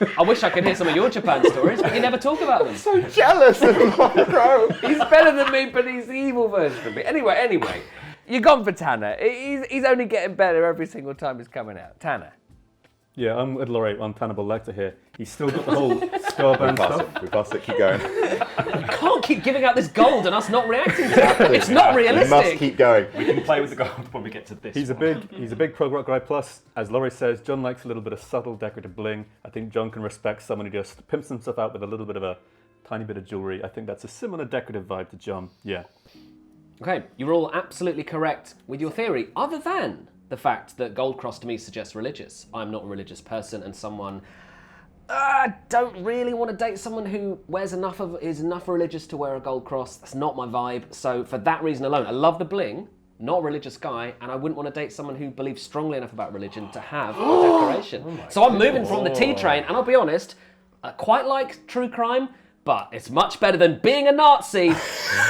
you. I wish I could hear some of your Japan stories, but you never talk about them. so jealous of Monroe. He's better than me, but he's the evil version of me. Anyway, you're gone for Tanner. He's only getting better every single time he's coming out. Tanner. Yeah, I'm with Laurie on Tannibal Lecter here. He's still got the whole Scarband stuff. We passed it, keep going. You can't keep giving out this gold and us not reacting to it. It's not We realistic. must keep going. We can play with the gold when we get to this. He's a big prog rock guy. Plus, as Laurie says, John likes a little bit of subtle decorative bling. I think John can respect someone who just pimps himself out with a little bit of a tiny bit of jewelry. I think that's a similar decorative vibe to John. Yeah. Okay, you're all absolutely correct with your theory, other than the fact that gold cross to me suggests religious. I'm not a religious person, and someone don't really want to date someone who wears is enough religious to wear a gold cross. That's not my vibe. So for that reason alone, I love the bling, not a religious guy, and I wouldn't want to date someone who believes strongly enough about religion to have a decoration. So I'm moving from the T train, and I'll be honest, I quite like true crime, but it's much better than being a Nazi,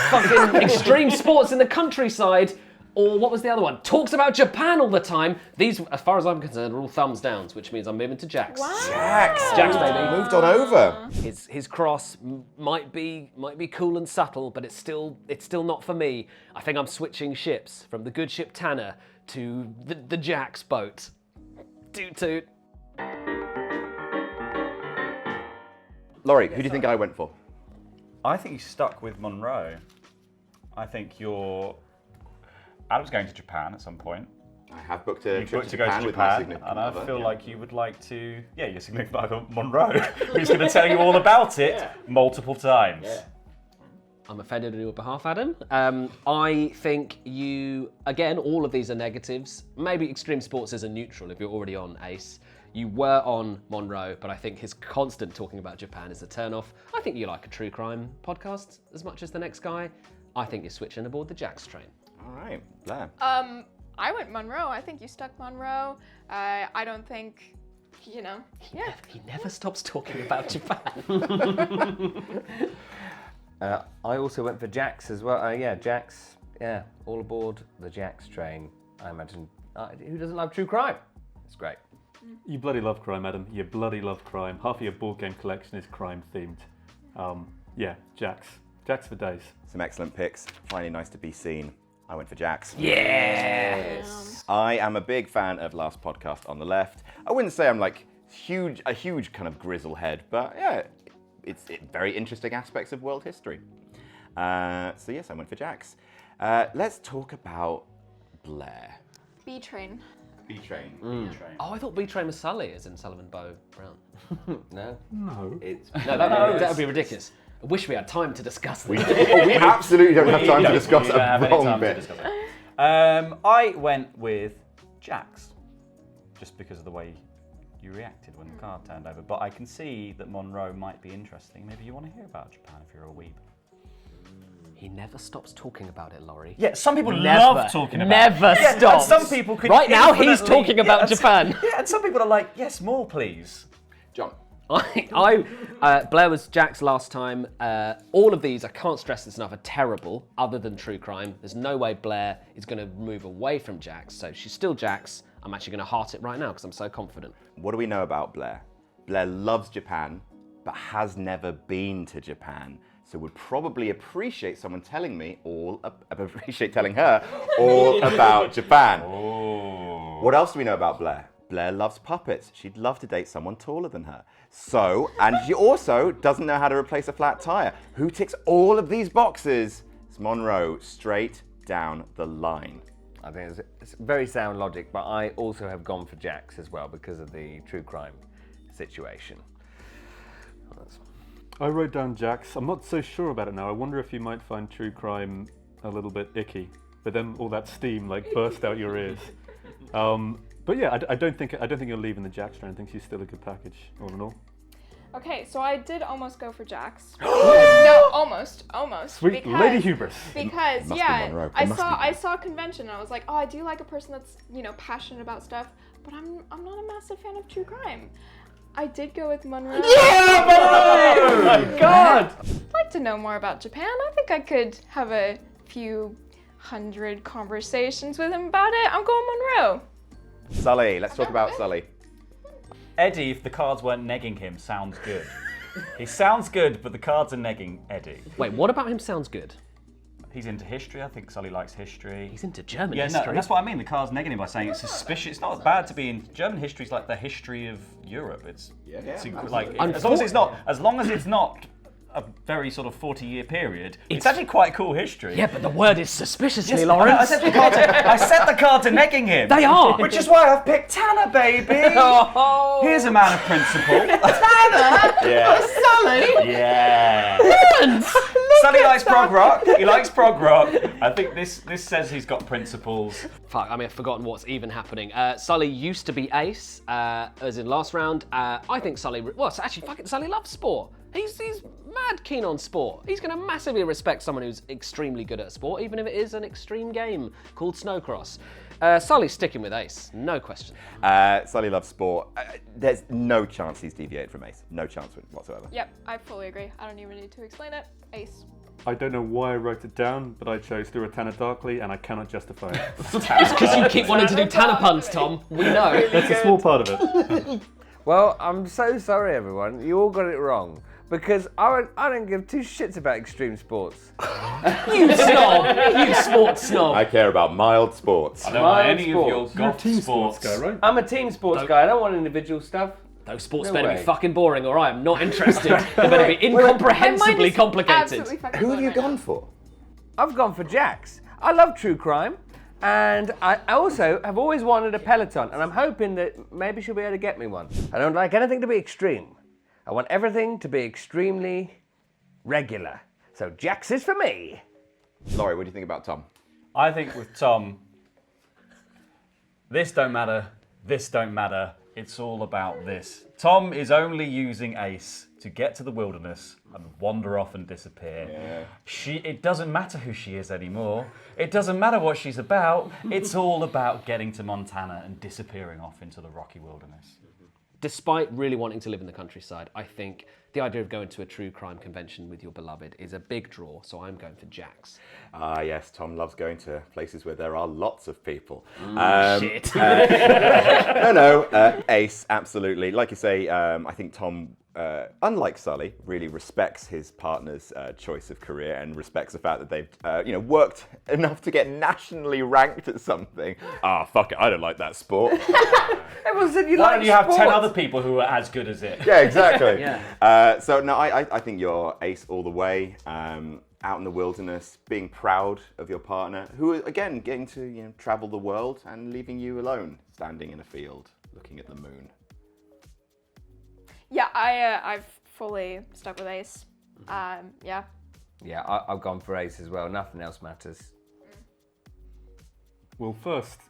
fucking extreme sports in the countryside, or what was the other one? Talks about Japan all the time. These, as far as I'm concerned, are all thumbs downs, which means I'm moving to Jax. Wow. Jax, baby. Moved on over. His cross might be cool and subtle, but it's still not for me. I think I'm switching ships from the good ship Tanner to the Jax boat. Toot toot. Laurie, who do you think I went for? I think you stuck with Monroe. I think Adam's going to Japan at some point. I have booked a You've trip booked to to go to Japan with my Japan, significant and I other, feel yeah. like you would like to, your significant other, Monroe, who's going to tell you all about it multiple times. I'm offended on your behalf, Adam. I think you, again, all of these are negatives. Maybe extreme sports is a neutral if you're already on Ace. You were on Monroe, but I think his constant talking about Japan is a turn-off. I think you like a true crime podcast as much as the next guy. I think you're switching aboard the Jax train. All right, Blair. I went Monroe. I think you stuck Monroe. I don't think, yeah. He never stops talking about Japan. I also went for Jax as well. Jax. Yeah, all aboard the Jax train. I imagine. Who doesn't love true crime? It's great. You bloody love crime, Adam. You bloody love crime. Half of your board game collection is crime themed. Jax. Jax for days. Some excellent picks. Finally nice to be seen. I went for Jax. Yes! I am a big fan of Last Podcast on the Left. I wouldn't say I'm like a huge kind of grizzle head, but yeah, it's very interesting aspects of world history. So yes, I went for Jax. Let's talk about Blair. B-Train. B-Train. Oh, I thought B-Train was Sully, as in Sullivan Bow Brown. No? No. It's No, that would be ridiculous. I wish we had time to discuss this. We absolutely don't have time to discuss a wrong bit. I went with Jax, just because of the way you reacted when the card turned over. But I can see that Monroe might be interesting. Maybe you want to hear about Japan if you're a weeb. He never stops talking about it, Laurie. Yeah, some people love talking about it. Never Yeah, and stops. some people could Right now, he's infinitely- talking about and Japan. Yeah, and some people are like, yes, more please. John. Blair was Jax last time. All of these, I can't stress this enough, are terrible, other than true crime. There's no way Blair is going to move away from Jax, so she's still Jax. I'm actually going to heart it right now because I'm so confident. What do we know about Blair? Blair loves Japan, but has never been to Japan. So would probably appreciate someone telling her all about Japan. Oh. What else do we know about Blair? Blair loves puppets. She'd love to date someone taller than her. So, and she also doesn't know how to replace a flat tire. Who ticks all of these boxes? It's Monroe, straight down the line. I think it's very sound logic, but I also have gone for Jax as well because of the true crime situation. I wrote down Jax. I'm not so sure about it now. I wonder if you might find true crime a little bit icky, but then all that steam like burst out your ears. But yeah, I don't think you're leaving the Jax train. I think she's still a good package, all in all. Okay, so I did almost go for Jax. No, almost. Sweet Lady Hubris. Because Must be yeah, Monroe. I saw a convention and I was like, oh, I do like a person that's passionate about stuff, but I'm not a massive fan of true crime. I did go with Monroe. Oh my God! I'd like to know more about Japan. I think I could have a few hundred conversations with him about it. I'm going Monroe. Sully, let's talk about Sully. Eddie, if the cards weren't negging him, sounds good. He sounds good, but the cards are negging Eddie. Wait, what about him sounds good? He's into history. I think Sully likes history. He's into German Yeah, history. no, that's what I mean. The card's negging him by saying it's suspicious. It's not bad to be in German history. Is like the history of Europe. It's like as long as it's not a very sort of 40-year period. It's actually quite cool history. Yeah, but the word is suspiciously, I Lawrence. set the card to negging him. They are. Which is why I've picked Tanner, baby. Oh. Here's a man of principle. Tanner? Yeah. Sully? Yeah. Sully likes prog rock. He likes prog rock. I think this says he's got principles. Fuck, I've forgotten what's even happening. Sully used to be ace, as in last round. I think Sully, Sully loves sport. He's mad keen on sport. He's going to massively respect someone who's extremely good at sport, even if it is an extreme game called snowcross. Sully's sticking with Ace, no question. Sully loves sport. There's no chance he's deviated from Ace. No chance whatsoever. Yep, I fully agree. I don't even need to explain it. Ace. I don't know why I wrote it down, but I chose Through a Tanner Darkly, and I cannot justify it. It's because you keep wanting to do Tanner puns, Tom. We know. That's a small part of it. Well, I'm so sorry, everyone. You all got it wrong. Because I don't give two shits about extreme sports. You snob! You sports snob! I care about mild sports. I don't want Mild any of your sports. You're a golf team sports. sports guy, right? I'm a team sports guy. I don't want individual stuff. Those sports No better way. be fucking boring, or I am not interested. They better be incomprehensibly complicated. Absolutely fucking Who have fun you right now. gone for? I've gone for Jax. I love true crime. And I also have always wanted a Peloton. And I'm hoping that maybe she'll be able to get me one. I don't like anything to be extreme. I want everything to be extremely regular. So Jax is for me. Laurie, what do you think about Tom? I think with Tom, this don't matter, this don't matter, it's all about this. Tom is only using Ace to get to the wilderness and wander off and disappear. It doesn't matter who she is anymore. It doesn't matter what she's about. It's all about getting to Montana and disappearing off into the rocky wilderness. Despite really wanting to live in the countryside, I think the idea of going to a true crime convention with your beloved is a big draw, so I'm going for Jax. Ah, yes, Tom loves going to places where there are lots of people. Shit. No, Ace, absolutely. Like you say, I think Tom, unlike Sully, really respects his partner's choice of career and respects the fact that they've, worked enough to get nationally ranked at something. Ah, fuck it, I don't like that sport. Everyone said you Why like don't you have 10 sports. other people who are as good as it? Yeah, exactly. Yeah. So no, I think you're Ace all the way. Out in the wilderness, being proud of your partner, who again getting to travel the world and leaving you alone, standing in a field, looking at the moon. Yeah, I've fully stuck with Ace. Yeah. Yeah, I've gone for Ace as well. Nothing else matters. Well, first,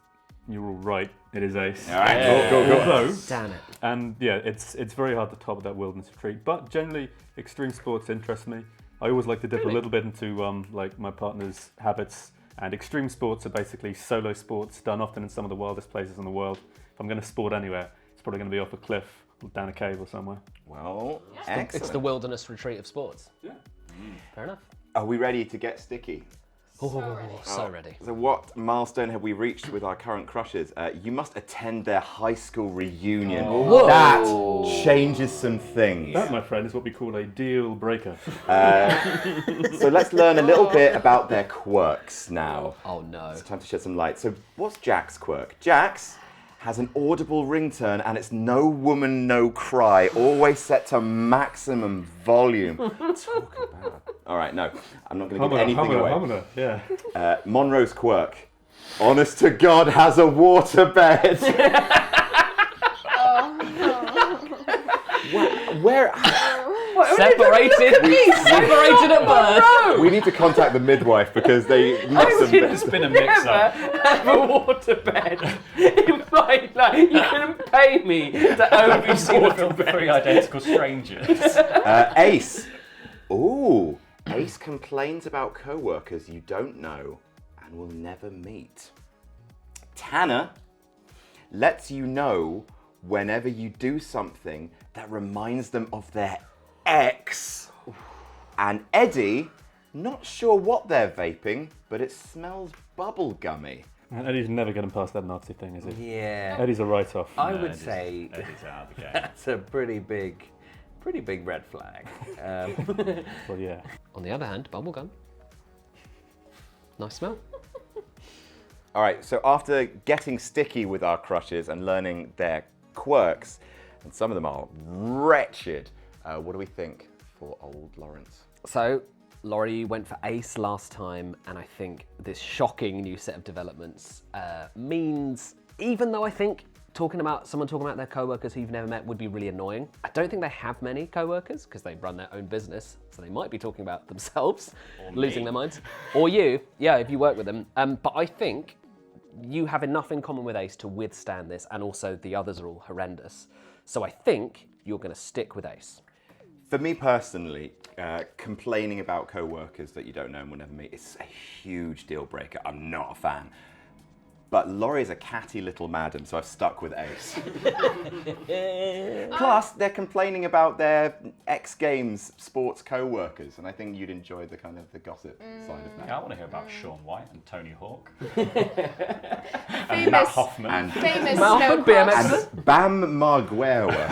you're all right. It is Ace. All right, go. Although, Damn it. and yeah, it's very hard to top that wilderness retreat. But generally, extreme sports interest me. I always like to dip a little bit into like my partner's habits. And extreme sports are basically solo sports done often in some of the wildest places in the world. If I'm going to sport anywhere, it's probably going to be off a cliff or down a cave or somewhere. Well, It's excellent. the wilderness retreat of sports. Yeah. Fair enough. Are we ready to get sticky? So ready. So what milestone have we reached with our current crushes? You must attend their high school reunion. Whoa. That changes some things. That, my friend, is what we call a deal breaker. So let's learn a little bit about their quirks now. Oh no. It's time to shed some light. So what's Jack's quirk? Jack's has an audible ringtone and it's no woman, no cry, always set to maximum volume. Talk about... All right, no, I'm not going to give anything away. Yeah. Monroe's quirk, honest to God, has a waterbed. Where? Separated at birth. We need to contact the midwife because they must have It's been a mix-up. Have a waterbed in my life. You couldn't pay me to own Have you seen the film Three Identical Strangers? Ace. Ooh, Ace complains about co-workers you don't know and will never meet. Tanner lets you know whenever you do something that reminds them of their ex. And Eddie, not sure what they're vaping, but it smells bubblegummy. Eddie's never getting past that Nazi thing, is he? Yeah. Eddie's a write-off. I would say Eddie's out of the game. that's a pretty big red flag. Well, yeah. On the other hand, bubblegum. Nice smell. All right, so after getting sticky with our crushes and learning their quirks, and some of them are wretched, what do we think for old Lawrence? So, Laurie went for Ace last time, and I think this shocking new set of developments means, even though I think someone talking about their co-workers who you've never met would be really annoying, I don't think they have many co-workers because they run their own business, so they might be talking about themselves, losing their minds. Or you, yeah, if you work with them. But I think you have enough in common with Ace to withstand this, and also the others are all horrendous. So I think you're going to stick with Ace. For me personally, complaining about co-workers that you don't know and will never meet is a huge deal breaker. I'm not a fan. but Laurie's a catty little madam, so I've stuck with Ace. Plus, they're complaining about their X Games sports co-workers, and I think you'd enjoy the kind of the gossip side of that. Yeah, I want to hear about Shaun White and Tony Hawk. Famous, Matt Hoffman. And, famous Malcolm, snow BMX. and Bam Margera.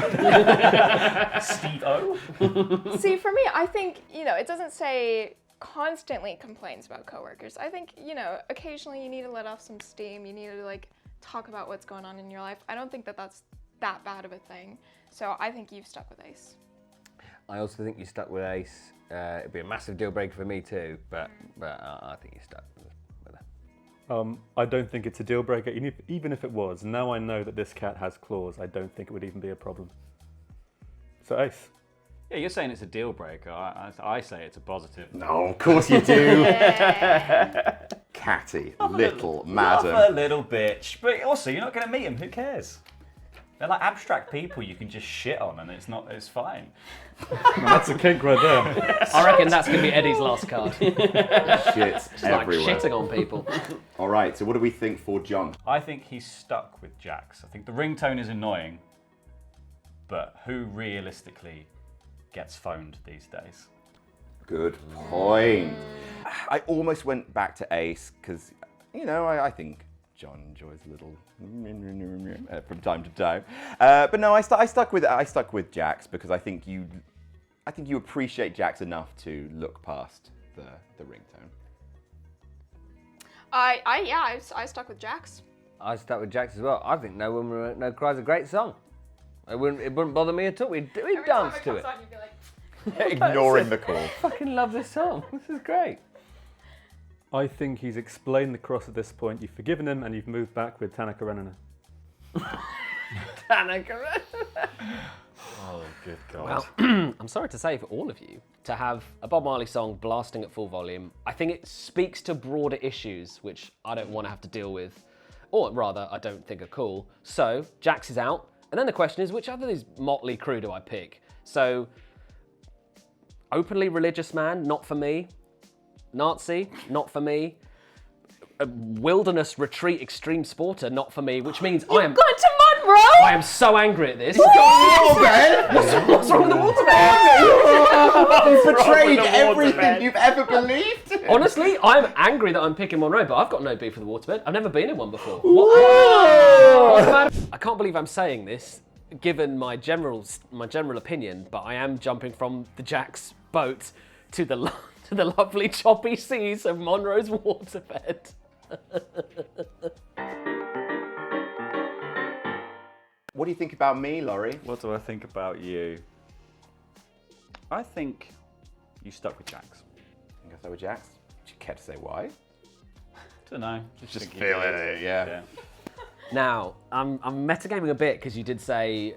Steve O. See, for me, I think, it doesn't say constantly complains about coworkers. I think, occasionally you need to let off some steam. You need to, talk about what's going on in your life. I don't think that that's that bad of a thing. So I think you've stuck with Ace. I also think you stuck with Ace. It'd be a massive deal breaker for me too, but I think you stuck with her. I don't think it's a deal breaker. Even if it was, now I know that this cat has claws. I don't think it would even be a problem. So Ace. Yeah, you're saying it's a deal breaker. I say it's a positive. No, of course you do. Catty little madam. Love a little bitch. But also, you're not going to meet him. Who cares? They're like abstract people you can just shit on and it's fine. That's a kink right there. I reckon that's going to be Eddie's last card. Shit Like everywhere. shitting on people. All right, so what do we think for John? I think he's stuck with Jax. I think the ringtone is annoying, but who realistically gets phoned these days? Good point. I almost went back to Ace because, I think John enjoys a little from time to time. But no, I stuck with Jax because I think you appreciate Jax enough to look past the ringtone. I stuck with Jax. I stuck with Jax as well. I think No Woman No Cry's a great song. It wouldn't bother me at all. We'd dance to it. You'd be like, Ignoring the call. I fucking love this song. This is great. I think he's explained the cross at this point. You've forgiven him and you've moved back with Tanaka Renana. Oh, good God. Well, I'm sorry to say for all of you, to have a Bob Marley song blasting at full volume, I think it speaks to broader issues which I don't want to have to deal with, or rather, I don't think are cool. So, Jax is out, and then the question is, which other of these motley crew do I pick? So, openly religious man, not for me. Nazi, not for me. A wilderness retreat extreme sporter, not for me, which means I am going to Monroe? I am so angry at this. What's wrong with the waterbed? You've betrayed everything you've ever believed. Honestly, I'm angry that I'm picking Monroe, but I've got no beef with the waterbed. I've never been in one before. I can't believe I'm saying this, given my general opinion, but I am jumping from the Jax boat to the lovely choppy seas of Monroe's waterbed. What do you think about me, Laurie? What do I think about you? I think you stuck with Jax. Think I start with Jax? Would you care to say why? Don't know. Just feeling it, yeah. Now, I'm metagaming a bit because you did say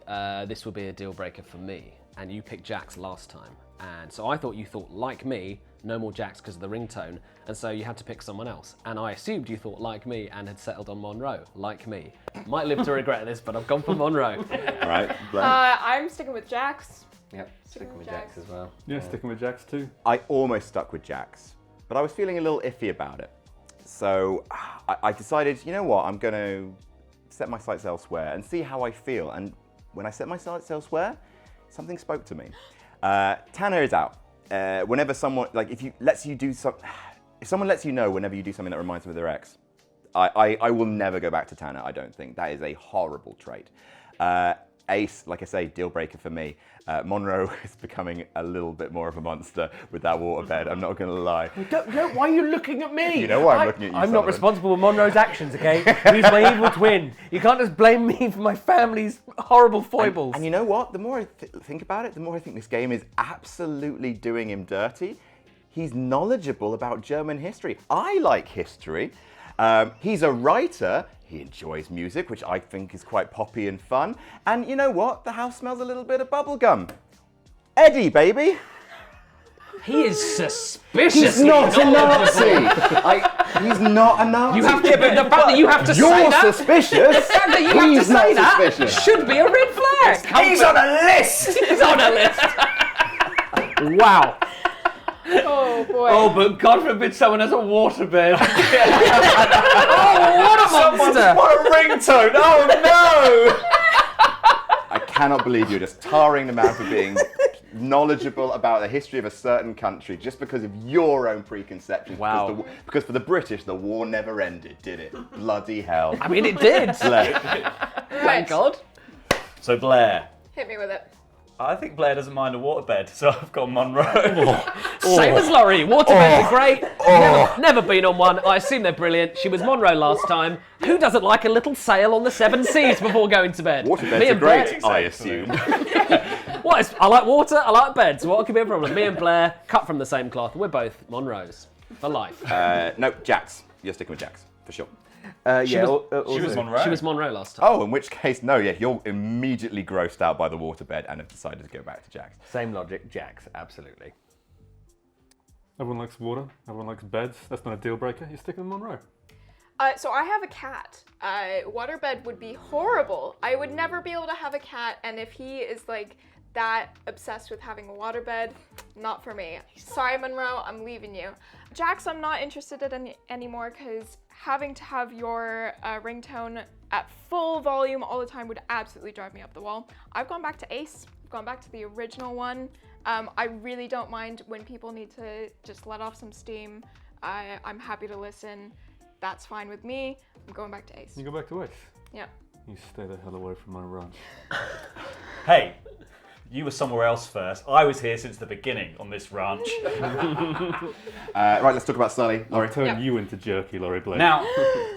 this would be a deal breaker for me, and you picked Jax last time. And so I thought you thought, like me, no more Jax because of the ringtone, and so you had to pick someone else. And I assumed you thought like me and had settled on Monroe, like me. Might live to regret this, but I've gone for Monroe. All right. I'm sticking with Jax. Yep, sticking with Jax as well. Yeah, sticking with Jax too. I almost stuck with Jax, but I was feeling a little iffy about it. So I decided, you know what, I'm going to set my sights elsewhere and see how I feel. And when I set my sights elsewhere, something spoke to me. Tanner is out. Whenever someone, if someone lets you know whenever you do something that reminds them of their ex, I will never go back to Tanner, I don't think. That is a horrible trait. Ace, like I say, deal breaker for me. Monroe is becoming a little bit more of a monster with that waterbed, I'm not going to lie. Don't, why are you looking at me? You know why I'm looking at you, I'm not Sullivan. responsible for Monroe's actions, okay? He's my evil twin. You can't just blame me for my family's horrible foibles. And you know what? The more I think about it, the more I think this game is absolutely doing him dirty. He's knowledgeable about German history. I like history. He's a writer. He enjoys music, which I think is quite poppy and fun. And you know what? The house smells a little bit of bubblegum. Eddie, baby. He is suspicious. He's not a Nazi. He's not a Nazi. You have to, but the fact that you have to say You're that. suspicious. The fact that you have to He's say not that suspicious. should be a red flag. He's on a list! He's on a list. Wow. Oh boy. Oh, but God forbid someone has a waterbed. What a monster! What a ringtone! Oh no! I cannot believe you're just tarring the man for being knowledgeable about the history of a certain country just because of your own preconceptions. Wow. Because for the British, the war never ended, did it? Bloody hell. I mean, it did. Blair. Thank God. So Blair. Hit me with it. I think Blair doesn't mind a waterbed, so I've got Monroe. Same as Laurie. Waterbeds are great. Never been on one. I assume they're brilliant. She was Monroe last time. Who doesn't like a little sail on the seven seas before going to bed? Waterbeds Me are and Blair- great, I assume. I like water, I like beds. What could be a problem? Me and Blair, cut from the same cloth. We're both Monroes for life. No, Jax. You're sticking with Jax, for sure. She was Monroe. She was Monroe last time. Oh, in which case, no, yeah, you're immediately grossed out by the waterbed and have decided to go back to Jax. Same logic, Jax, absolutely. Everyone likes water. Everyone likes beds. That's not a deal breaker. You're sticking with Monroe. So I have a cat. Waterbed would be horrible. I would never be able to have a cat, and if he is like that obsessed with having a waterbed, not for me. Sorry, Monroe, I'm leaving you. Jax, I'm not interested in anymore because having to have your ringtone at full volume all the time would absolutely drive me up the wall. I've gone back to Ace. I've gone back to the original one. I really don't mind when people need to just let off some steam. I'm happy to listen. That's fine with me. I'm going back to Ace. You go back to Ace. Yeah. You stay the hell away from my ranch. Hey, you were somewhere else first. I was here since the beginning on this ranch. Right, let's talk about Sully. Laurie. Turn you into jerky, Laurie Blake. Now,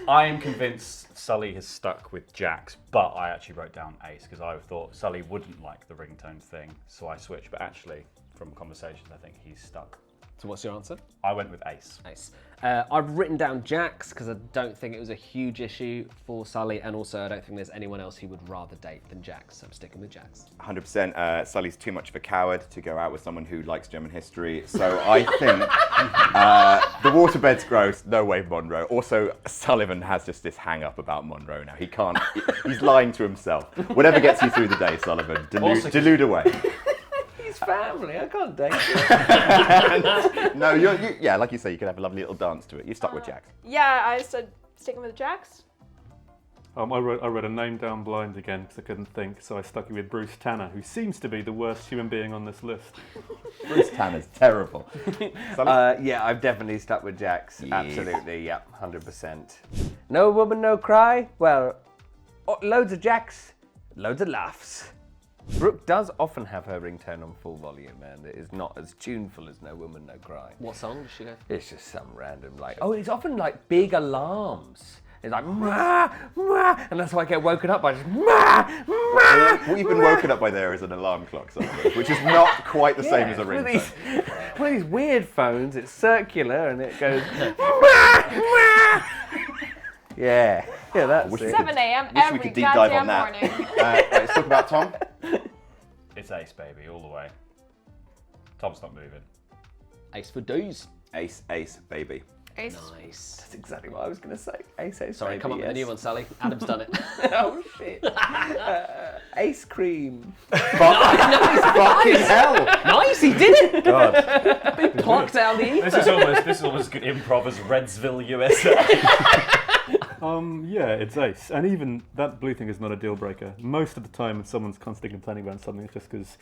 I am convinced Sully has stuck with Jax, but I actually wrote down Ace because I thought Sully wouldn't like the ringtone thing, so I switched. But actually, from conversations, I think he's stuck. So what's your answer? I went with Ace. Nice. I've written down Jax because I don't think it was a huge issue for Sully, and also I don't think there's anyone else he would rather date than Jax, so I'm sticking with Jax. 100%. Sully's too much of a coward to go out with someone who likes German history, so I think the waterbed's gross. No way, Monroe. Also, Sullivan has just this hang-up about Monroe now. He can't. He's lying to himself. Whatever gets you through the day, Sullivan. Delude away. Family, I can't date you. No, yeah, like you say, you could have a lovely little dance to it. You stuck with Jax. Yeah, I said sticking with Jax. I wrote a name down blind again because I couldn't think, so I stuck with Bruce Tanner, who seems to be the worst human being on this list. Bruce Tanner's terrible. Yeah, I've definitely stuck with Jax. Yes. Absolutely, yeah, 100%. No woman, no cry. Well, loads of Jax, loads of laughs. Brooke does often have her ringtone on full volume, and it is not as tuneful as No Woman, No Cry. What song does she go? It's just some random, like, oh, it's often like big alarms. It's like, "Mah, mah," and that's why I get woken up by just, "Mah, mah." What you've been woken up by there is an alarm clock, Sullivan, which is not quite the same as a one of ringtone. one of these weird phones, it's circular, and it goes, "Mah, mah." Yeah, that's it. 7 a.m. Wish we every could deep dive goddamn on that. morning. Right, let's talk about Tom. It's Ace, baby, all the way. Tom's not moving. Ace for D's. Ace, baby. Ace. Nice. That's exactly what I was going to say. Ace, Sorry, baby, come up with a yes. new one, Sally. Adam's done it. Oh, shit. Ice cream. Fucking hell! Nice, he did it! God. He plucked out the ether. This is almost good improv as Redsville, USA. Yeah, it's Ace. And even that blue thing is not a deal breaker. Most of the time when someone's constantly complaining about something, it's just because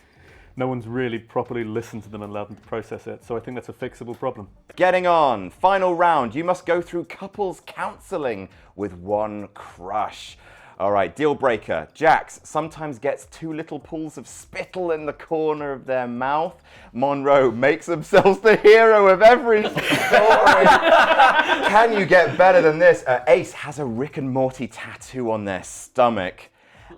no one's really properly listened to them and allowed them to process it. So I think that's a fixable problem. Getting on. Final round. You must go through couples counselling with one crush. All right, deal breaker. Jax sometimes gets two little pools of spittle in the corner of their mouth. Monroe makes themselves the hero of every story. Can you get better than this? Ace has a Rick and Morty tattoo on their stomach.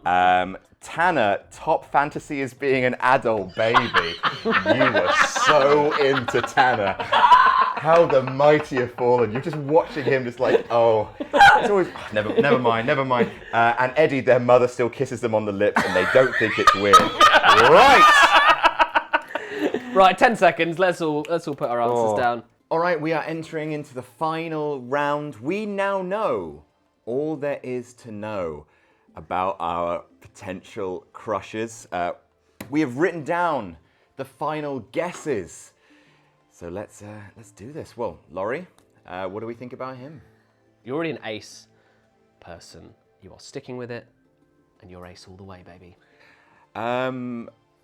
Tanner, top fantasy is being an adult baby. You were so into Tanner. How the mighty have fallen. You're just watching him just like, oh, it's always, oh, never mind. And Eddie, their mother still kisses them on the lips and they don't think it's weird. Right, 10 seconds. Let's all put our answers down. All right, we are entering into the final round. We now know all there is to know about our potential crushes. We have written down the final guesses. So let's do this. Well, Laurie, what do we think about him? You're already an ace person. You are sticking with it, and you're ace all the way, baby.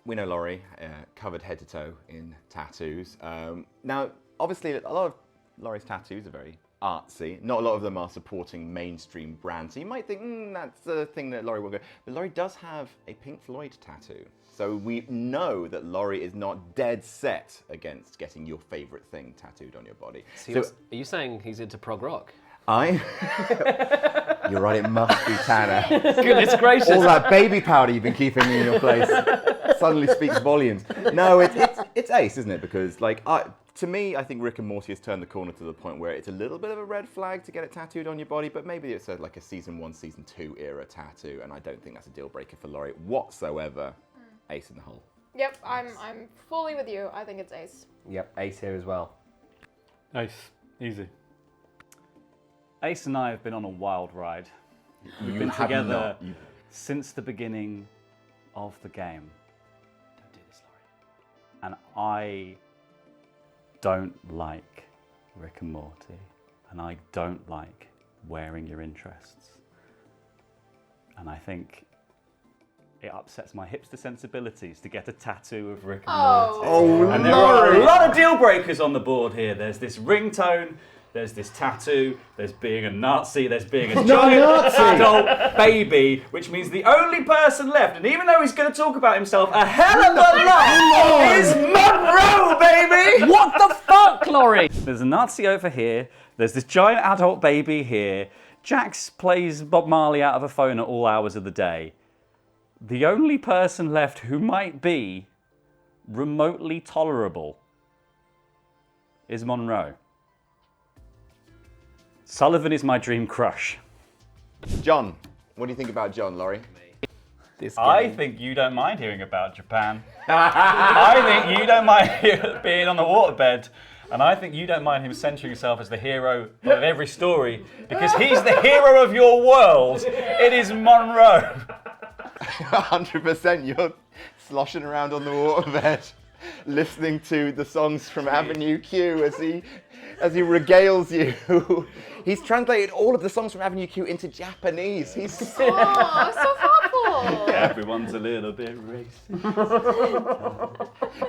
We know Laurie, covered head to toe in tattoos. Now, obviously, a lot of Laurie's tattoos are very artsy. Not a lot of them are supporting mainstream brands. So you might think, that's the thing that Laurie will go. But Laurie does have a Pink Floyd tattoo. So we know that Laurie is not dead set against getting your favorite thing tattooed on your body. So are you saying he's into prog rock? You're right, it must be Tanner. Goodness gracious. All that baby powder you've been keeping in your place suddenly speaks volumes. No, it's ace, isn't it? Because like to me, I think Rick and Morty has turned the corner to the point where it's a little bit of a red flag to get it tattooed on your body, but maybe it's like a season 1, season 2 era tattoo, and I don't think that's a deal breaker for Laurie whatsoever. Ace in the hole. Yep, I'm fully with you. I think it's ace. Yep, ace here as well. Ace, easy. Ace and I have been on a wild ride. We've been have together not. since the beginning of the game. Don't do this, Laurie. And I don't like Rick and Morty. And I don't like wearing your interests. And I think it upsets my hipster sensibilities to get a tattoo of Rick and Morty. Oh, And there are a lot of deal breakers on the board here. There's this ringtone, there's this tattoo, there's being a Nazi, there's being a giant adult baby, which means the only person left, and even though he's going to talk about himself a hell of a lot, is Monroe, baby! What the fuck, Laurie? There's a Nazi over here, there's this giant adult baby here, Jax plays Bob Marley out of a phone at all hours of the day. The only person left who might be remotely tolerable is Monroe. Sullivan is my dream crush. John, what do you think about John, Laurie? I think you don't mind hearing about Japan. I think you don't mind being on the waterbed. And I think you don't mind him centering himself as the hero of every story because he's the hero of your world. It is Monroe. 100%, you're sloshing around on the waterbed, listening to the songs from Avenue Q as he regales you. He's translated all of the songs from Avenue Q into Japanese. He's Oh, so thoughtful. Everyone's a little bit racist.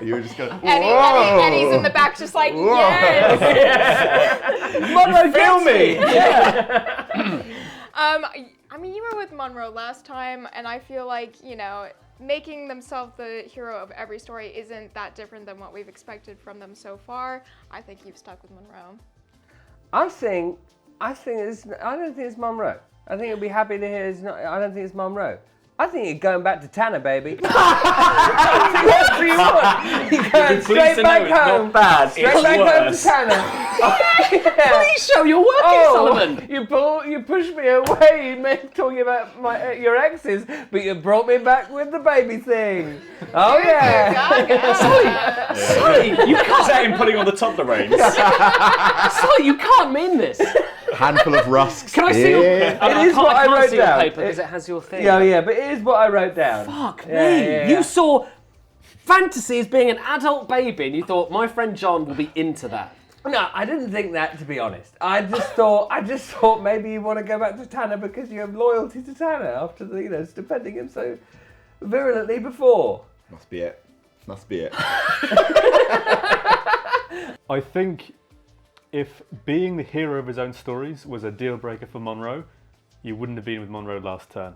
You're just going, Eddie's in the back just like, yes. Monroe, Feel me! I mean, you were with Monroe last time, and I feel like, making themselves the hero of every story isn't that different than what we've expected from them so far. I think you've stuck with Monroe. I don't think it's Monroe. I think he'll be happy to hear I don't think it's Monroe. I think you're going back to Tanner, baby. That's what you want. You're going straight back home. Straight back home to Tanner. Please show your work, Sullivan. You pushed me away. You meant talking about your exes, but you brought me back with the baby thing. Oh yeah. Sully, you can't. Is that him putting on the toddler reins? Sully, you can't mean this. handful of rusks. Can I see your? It is what I wrote down. Paper because it has your thing. Yeah, but it is what I wrote down. Fuck me. Yeah. You saw fantasy as being an adult baby, and you thought my friend John will be into that. No, I didn't think that, to be honest. I just thought maybe you want to go back to Tanner because you have loyalty to Tanner after defending him so virulently before. Must be it. I think if being the hero of his own stories was a deal breaker for Monroe, you wouldn't have been with Monroe last turn.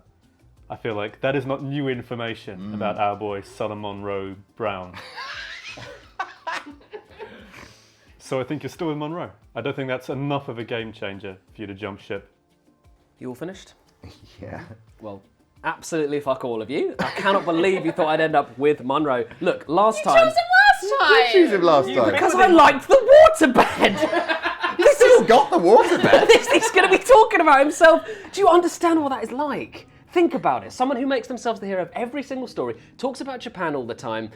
I feel like that is not new information about our boy Solomon Monroe Brown. So I think you're still with Monroe. I don't think that's enough of a game changer for you to jump ship. You all finished? Yeah. Well, absolutely fuck all of you. I cannot believe you thought I'd end up with Monroe. Look, last time... Choose him last time. Because I liked the waterbed! He's still got the waterbed. He's going to be talking about himself. Do you understand what that is like? Think about it. Someone who makes themselves the hero of every single story, talks about Japan all the time,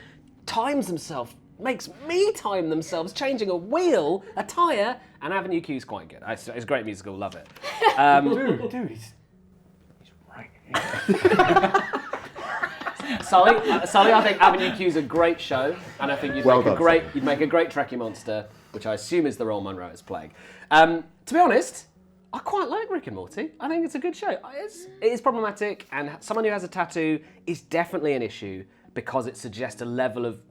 times himself, makes me time themselves, changing a wheel, a tyre, and Avenue Q's quite good. It's a great musical, love it. Dude, he's right here. Sully, I think Avenue Q's a great show, and I think you'd Well make done, you'd make a great Trekkie monster, which I assume is the role Monroe is playing. To be honest, I quite like Rick and Morty. I think it's a good show. It is problematic, and someone who has a tattoo is definitely an issue because it suggests a level of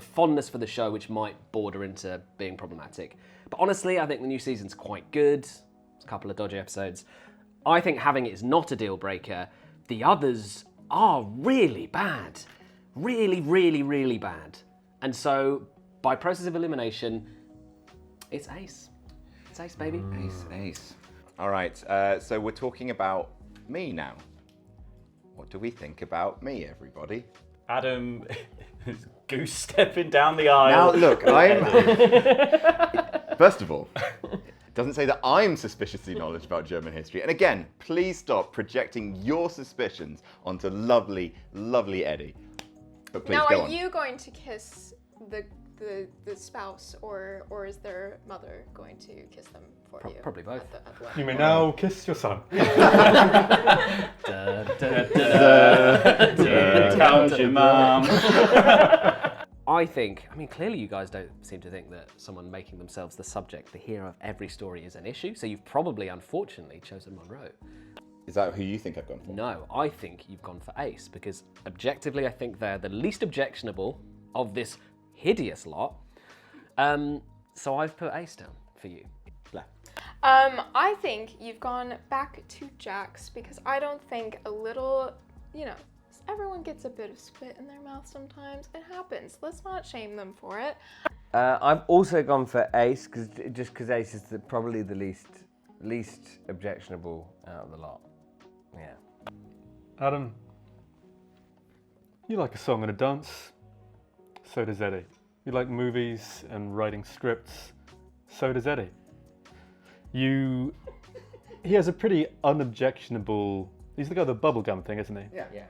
fondness for the show which might border into being problematic. But honestly, I think the new season's quite good. There's a couple of dodgy episodes. I think having it is not a deal breaker. The others are really bad. Really, really, really bad. And so, by process of elimination, it's Ace. It's Ace, baby. Ace. All right, so we're talking about me now. What do we think about me, everybody? Adam is goose stepping down the aisle. Now, look, first of all, it doesn't say that I'm suspiciously knowledgeable about German history. And again, please stop projecting your suspicions onto lovely, lovely Eddie. But please Now, go are on. you going to kiss the spouse, or is their mother going to kiss them for you? Probably both. At the wedding? You may now kiss your son. Count your mum. I mean, clearly you guys don't seem to think that someone making themselves the subject, the hero of every story is an issue, so you've probably, unfortunately, chosen Monroe. Is that who you think I've gone for? No, I think you've gone for Ace, because objectively I think they're the least objectionable of this hideous lot. So I've put Ace down for you. Blair. I think you've gone back to Jax because I don't think a little, everyone gets a bit of spit in their mouth sometimes. It happens. Let's not shame them for it. I've also gone for Ace because Ace is probably the least objectionable out of the lot. Yeah. Adam, you like a song and a dance. So does Eddie. You like movies and writing scripts. So does Eddie. He has a pretty unobjectionable. He's the guy with the bubblegum thing, isn't he? Yeah.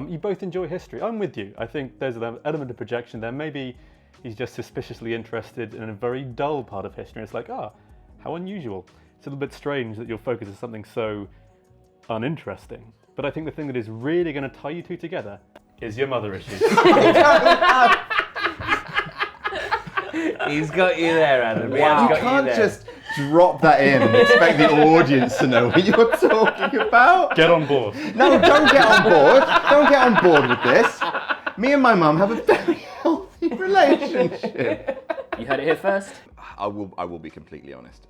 You both enjoy history. I'm with you. I think there's an element of projection there. Maybe he's just suspiciously interested in a very dull part of history. It's like, how unusual. It's a little bit strange that your focus is something so uninteresting. But I think the thing that is really going to tie you two together is your mother issues. He's got you there, Adam. Wow. You can't just drop that in and expect the audience to know what you're talking about. Get on board. No, don't get on board. Don't get on board with this. Me and my mum have a very healthy relationship. You heard it here first. I will be completely honest.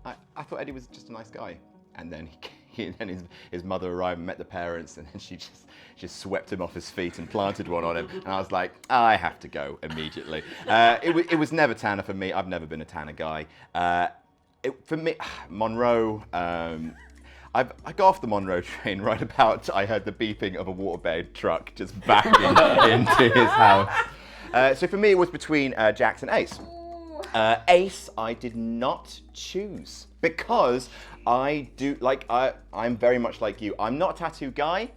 I thought Eddie was just a nice guy, and then his mother arrived and met the parents, and then she just swept him off his feet and planted one on him, and I was like, I have to go immediately. It was never Tanner for me. I've never been a Tanner guy. For me, Monroe. I got off the Monroe train right about I heard the beeping of a waterbed truck just backing into his house. So for me, it was between Jax and Ace. Ace, I did not choose because I'm very much like you. I'm not a tattoo guy.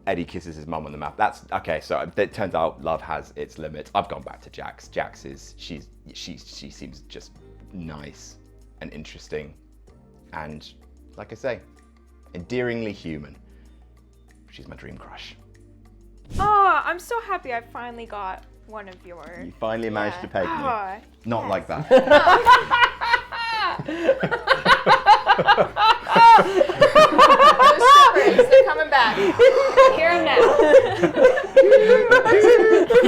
Eddie kisses his mum on the mouth. That's okay. So it turns out love has its limits. I've gone back to Jax. Jax she seems just nice and interesting, and like I say, endearingly human. She's my dream crush. Oh, I'm so happy I finally got one of your... You finally managed to peg me. Oh, Not yes. like that. Those strippers, they're coming back. Hear them now.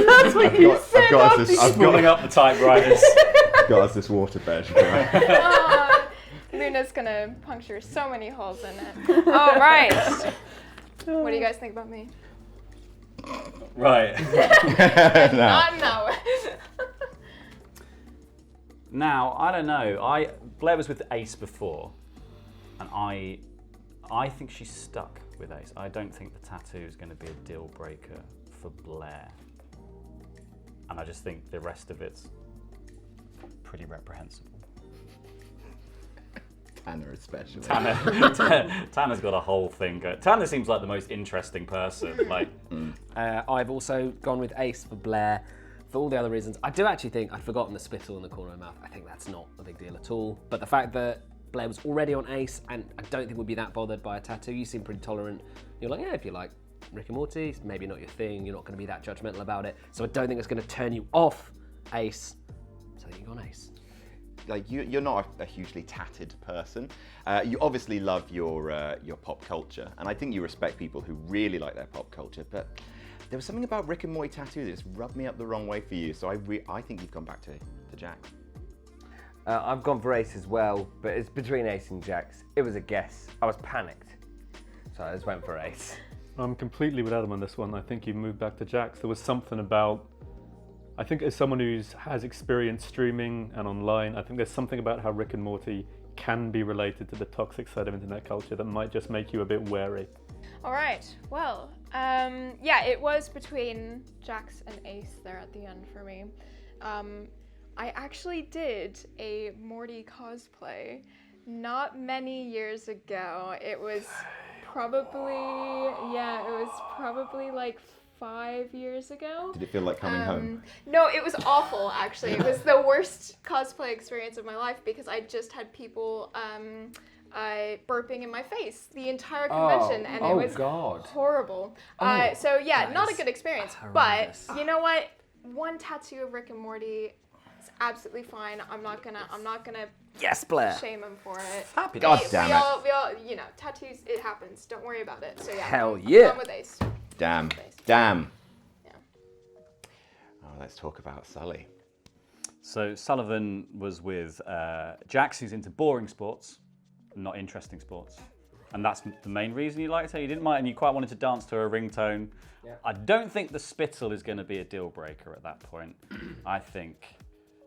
That's what you said. I've Spooling up the typewriters. got us this waterbed. Oh, Luna's gonna puncture so many holes in it. All right. What do you guys think about me? Right. I know. Now, I don't know. Blair was with Ace before, and I think she's stuck with Ace. I don't think the tattoo is going to be a deal breaker for Blair. And I just think the rest of it's pretty reprehensible. Tanner especially. Tanner's got a whole thing going. Tanner seems like the most interesting person. I've also gone with Ace for Blair for all the other reasons. I do actually think I'd forgotten the spittle in the corner of my mouth. I think that's not a big deal at all. But the fact that Blair was already on Ace, and I don't think would be that bothered by a tattoo. You seem pretty tolerant. You're like, yeah, if you like Rick and Morty, it's maybe not your thing, you're not going to be that judgmental about it. So I don't think it's going to turn you off Ace. So you've gone Ace. Like you're not a hugely tatted person. You obviously love your pop culture, and I think you respect people who really like their pop culture. But there was something about Rick and Morty tattoo that just rubbed me up the wrong way for you. So I think you've gone back to Jax. I've gone for Ace as well, but it's between Ace and Jax. It was a guess. I was panicked, so I just went for Ace. I'm completely with Adam on this one. I think you moved back to Jax. There was something about, I think as someone who has experience streaming and online, I think there's something about how Rick and Morty can be related to the toxic side of internet culture that might just make you a bit wary. All right. Well, yeah, it was between Jax and Ace there at the end for me. I actually did a Morty cosplay not many years ago. It was probably like 5 years ago. Did it feel like coming home? No, it was awful, actually. It was the worst cosplay experience of my life because I just had people burping in my face the entire convention, and it was horrible. So yeah, not a good experience. But you know what? One tattoo of Rick and Morty is absolutely fine. I'm not gonna Yes, Blair. shame him for it. Happy God damn we it. all, you know, tattoos, it happens. Don't worry about it. So yeah. Hell I'm yeah. going with Ace. Damn. Ace. Damn. Yeah. Oh, let's talk about Sully. So Sullivan was with Jax, who's into boring sports, not interesting sports. And that's the main reason you liked her. You didn't mind, and you quite wanted to dance to her ringtone. Yeah. I don't think the spittle is going to be a deal breaker at that point. I think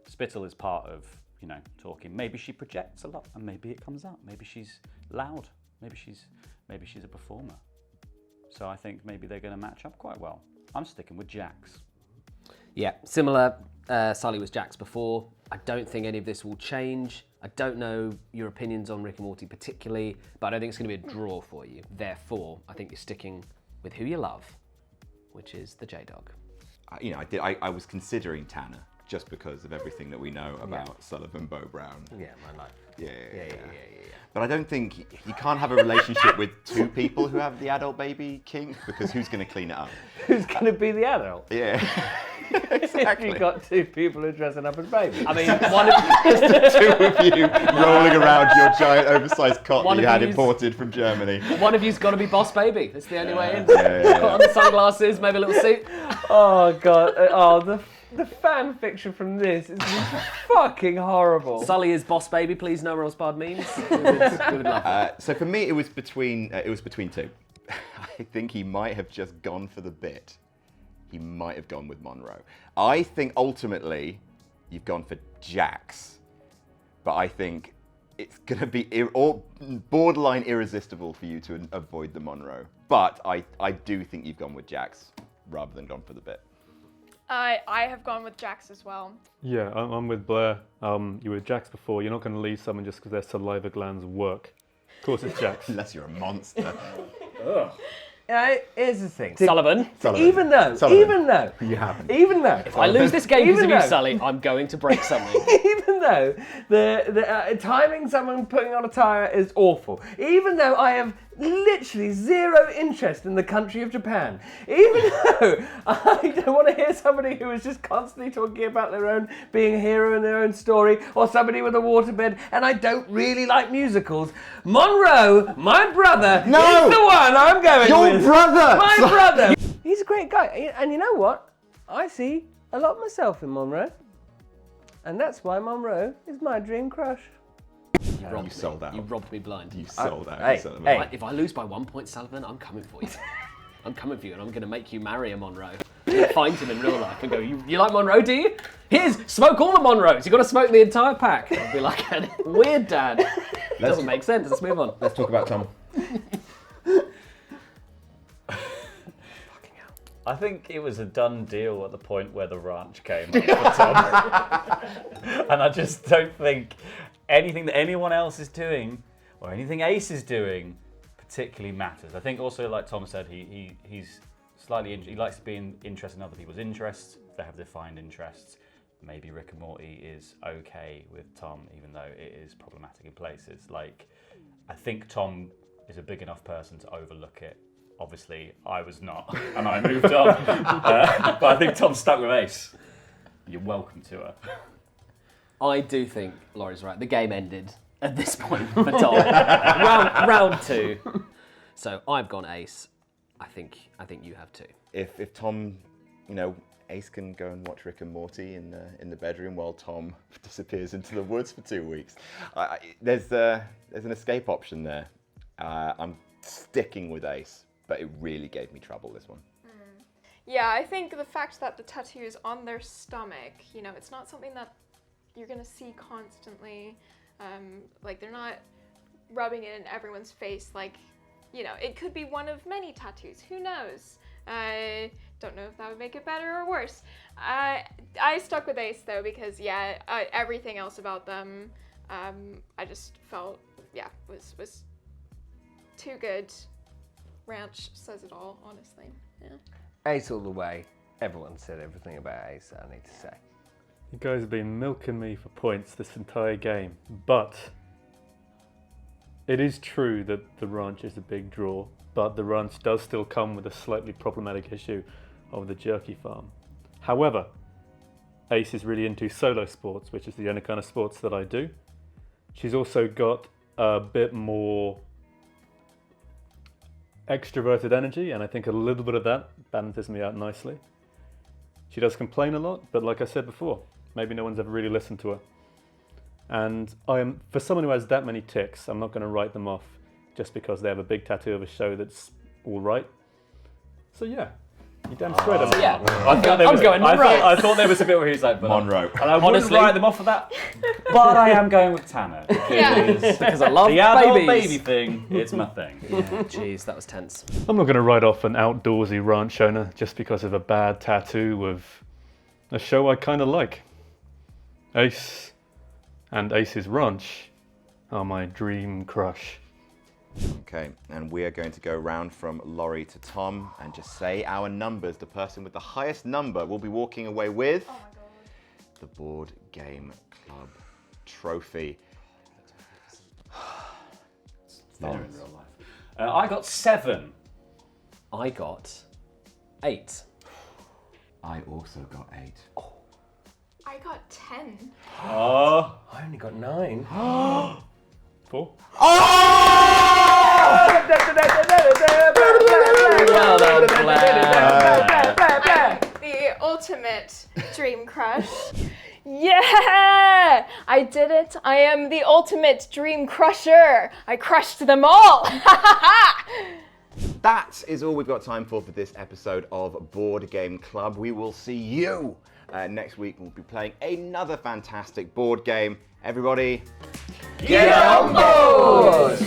spittle is part of, you know, talking. Maybe she projects a lot, and maybe it comes out. Maybe she's loud. Maybe she's a performer. So I think maybe they're going to match up quite well. I'm sticking with Jax. Yeah, similar. Sully was Jax before. I don't think any of this will change. I don't know your opinions on Rick and Morty particularly, but I don't think it's going to be a draw for you. Therefore, I think you're sticking with who you love, which is the J-Dog. You know, I was considering Tanner just because of everything that we know about Sullivan Bo Brown. Yeah, my life. Yeah. But I don't think you can't have a relationship with two people who have the adult baby kink, because who's going to clean it up? Who's going to be the adult? Yeah. Exactly. You've got two people who are dressing up as babies. I mean, one of The two of you rolling around your giant oversized cot One that you of had you's- imported from Germany. one of you's got to be boss baby. That's the only way in. Yeah. Put on the sunglasses, maybe a little suit. Oh god! The fan fiction from this is fucking horrible. Sully is boss baby. Please no Rosbard memes. We would love that. So for me, it was between two. I think he might have just gone for the bit. He might have gone with Monroe. I think ultimately you've gone for Jax, but I think it's going to be borderline irresistible for you to avoid the Monroe. But I do think you've gone with Jax rather than gone for the bit. I have gone with Jax as well. Yeah, I'm with Blair. You were with Jax before. You're not going to leave someone just because their saliva glands work. Of course it's Jax. Unless you're a monster. Here's the thing. Sullivan. Even though, You haven't. If I lose this game because of even you, though- Sully, I'm going to break something. even though the timing someone putting on a tire is awful, even though I have literally zero interest in the country of Japan, even though I don't want to hear somebody who is just constantly talking about their own being a hero in their own story, or somebody with a waterbed, and I don't really like musicals, Monroe, my brother, No! is the one I'm going Your with. brother! My brother! He's a great guy, and you know what? I see a lot of myself in Monroe. And that's why Monroe is my dream crush. You sold out. You robbed me blind. You sold out. hey, You sold hey. out. If I lose by 1 point, Sullivan, I'm coming for you. I'm coming for you, and I'm going to make you marry a Monroe. I'm going to find him in real life and go, you like Monroe, do you? Here's, smoke all the Monroes. You've got to smoke the entire pack. I'll be like, weird, Dad. Doesn't make sense. Let's move on. Let's talk about Tom. I think it was a done deal at the point where the ranch came up for Tom. And I just don't think anything that anyone else is doing or anything Ace is doing particularly matters. I think also, like Tom said, he's slightly he likes to be interested in other people's interests. They have defined interests. Maybe Rick and Morty is okay with Tom, even though it is problematic in places. Like, I think Tom is a big enough person to overlook it Obviously, I was not, and I moved on. But I think Tom stuck with Ace. You're welcome to her. I do think Laurie's right. The game ended at this point for Tom. round 2. So I've gone Ace. I think you have too. If Tom, Ace can go and watch Rick and Morty in the bedroom while Tom disappears into the woods for 2 weeks. There's an escape option there. I'm sticking with Ace, but it really gave me trouble, this one. Yeah, I think the fact that the tattoo is on their stomach, it's not something that you're gonna see constantly. Like they're not rubbing it in everyone's face. Like, it could be one of many tattoos. Who knows? I don't know if that would make it better or worse. I stuck with Ace though because everything else about them, I just felt was too good. Ranch says it all, honestly. Yeah. Ace all the way. Everyone said everything about Ace, I need to say. You guys have been milking me for points this entire game, but it is true that the ranch is a big draw, but the ranch does still come with a slightly problematic issue of the jerky farm. However, Ace is really into solo sports, which is the only kind of sports that I do. She's also got a bit more extroverted energy, and I think a little bit of that balances me out nicely. She does complain a lot, but like I said before, maybe no one's ever really listened to her. And for someone who has that many ticks, I'm not going to write them off just because they have a big tattoo of a show that's all right. So yeah, you damn straight. I'm going Monroe. I thought there was a bit where he was like, Monroe. And I wouldn't write them off for that, but I am going with Tanner. Because I love The adult babies. baby thing, it's my thing. Yeah, jeez, that was tense. I'm not going to write off an outdoorsy ranch owner just because of a bad tattoo of a show I kind of like. Ace and Ace's Ranch are my dream crush. Okay, and we are going to go round from Laurie to Tom and just say our numbers. The person with the highest number will be walking away with the Board Game Club trophy. There in real life. I got 7. I got 8. I also got 8. I got 10. Oh. I only got 9. 4. Well done, Claire. The ultimate dream crush. Yeah! I did it. I am the ultimate dream crusher. I crushed them all. That is all we've got time for this episode of Board Game Club. We will see you next week. We'll be playing another fantastic board game. Everybody, Get on board!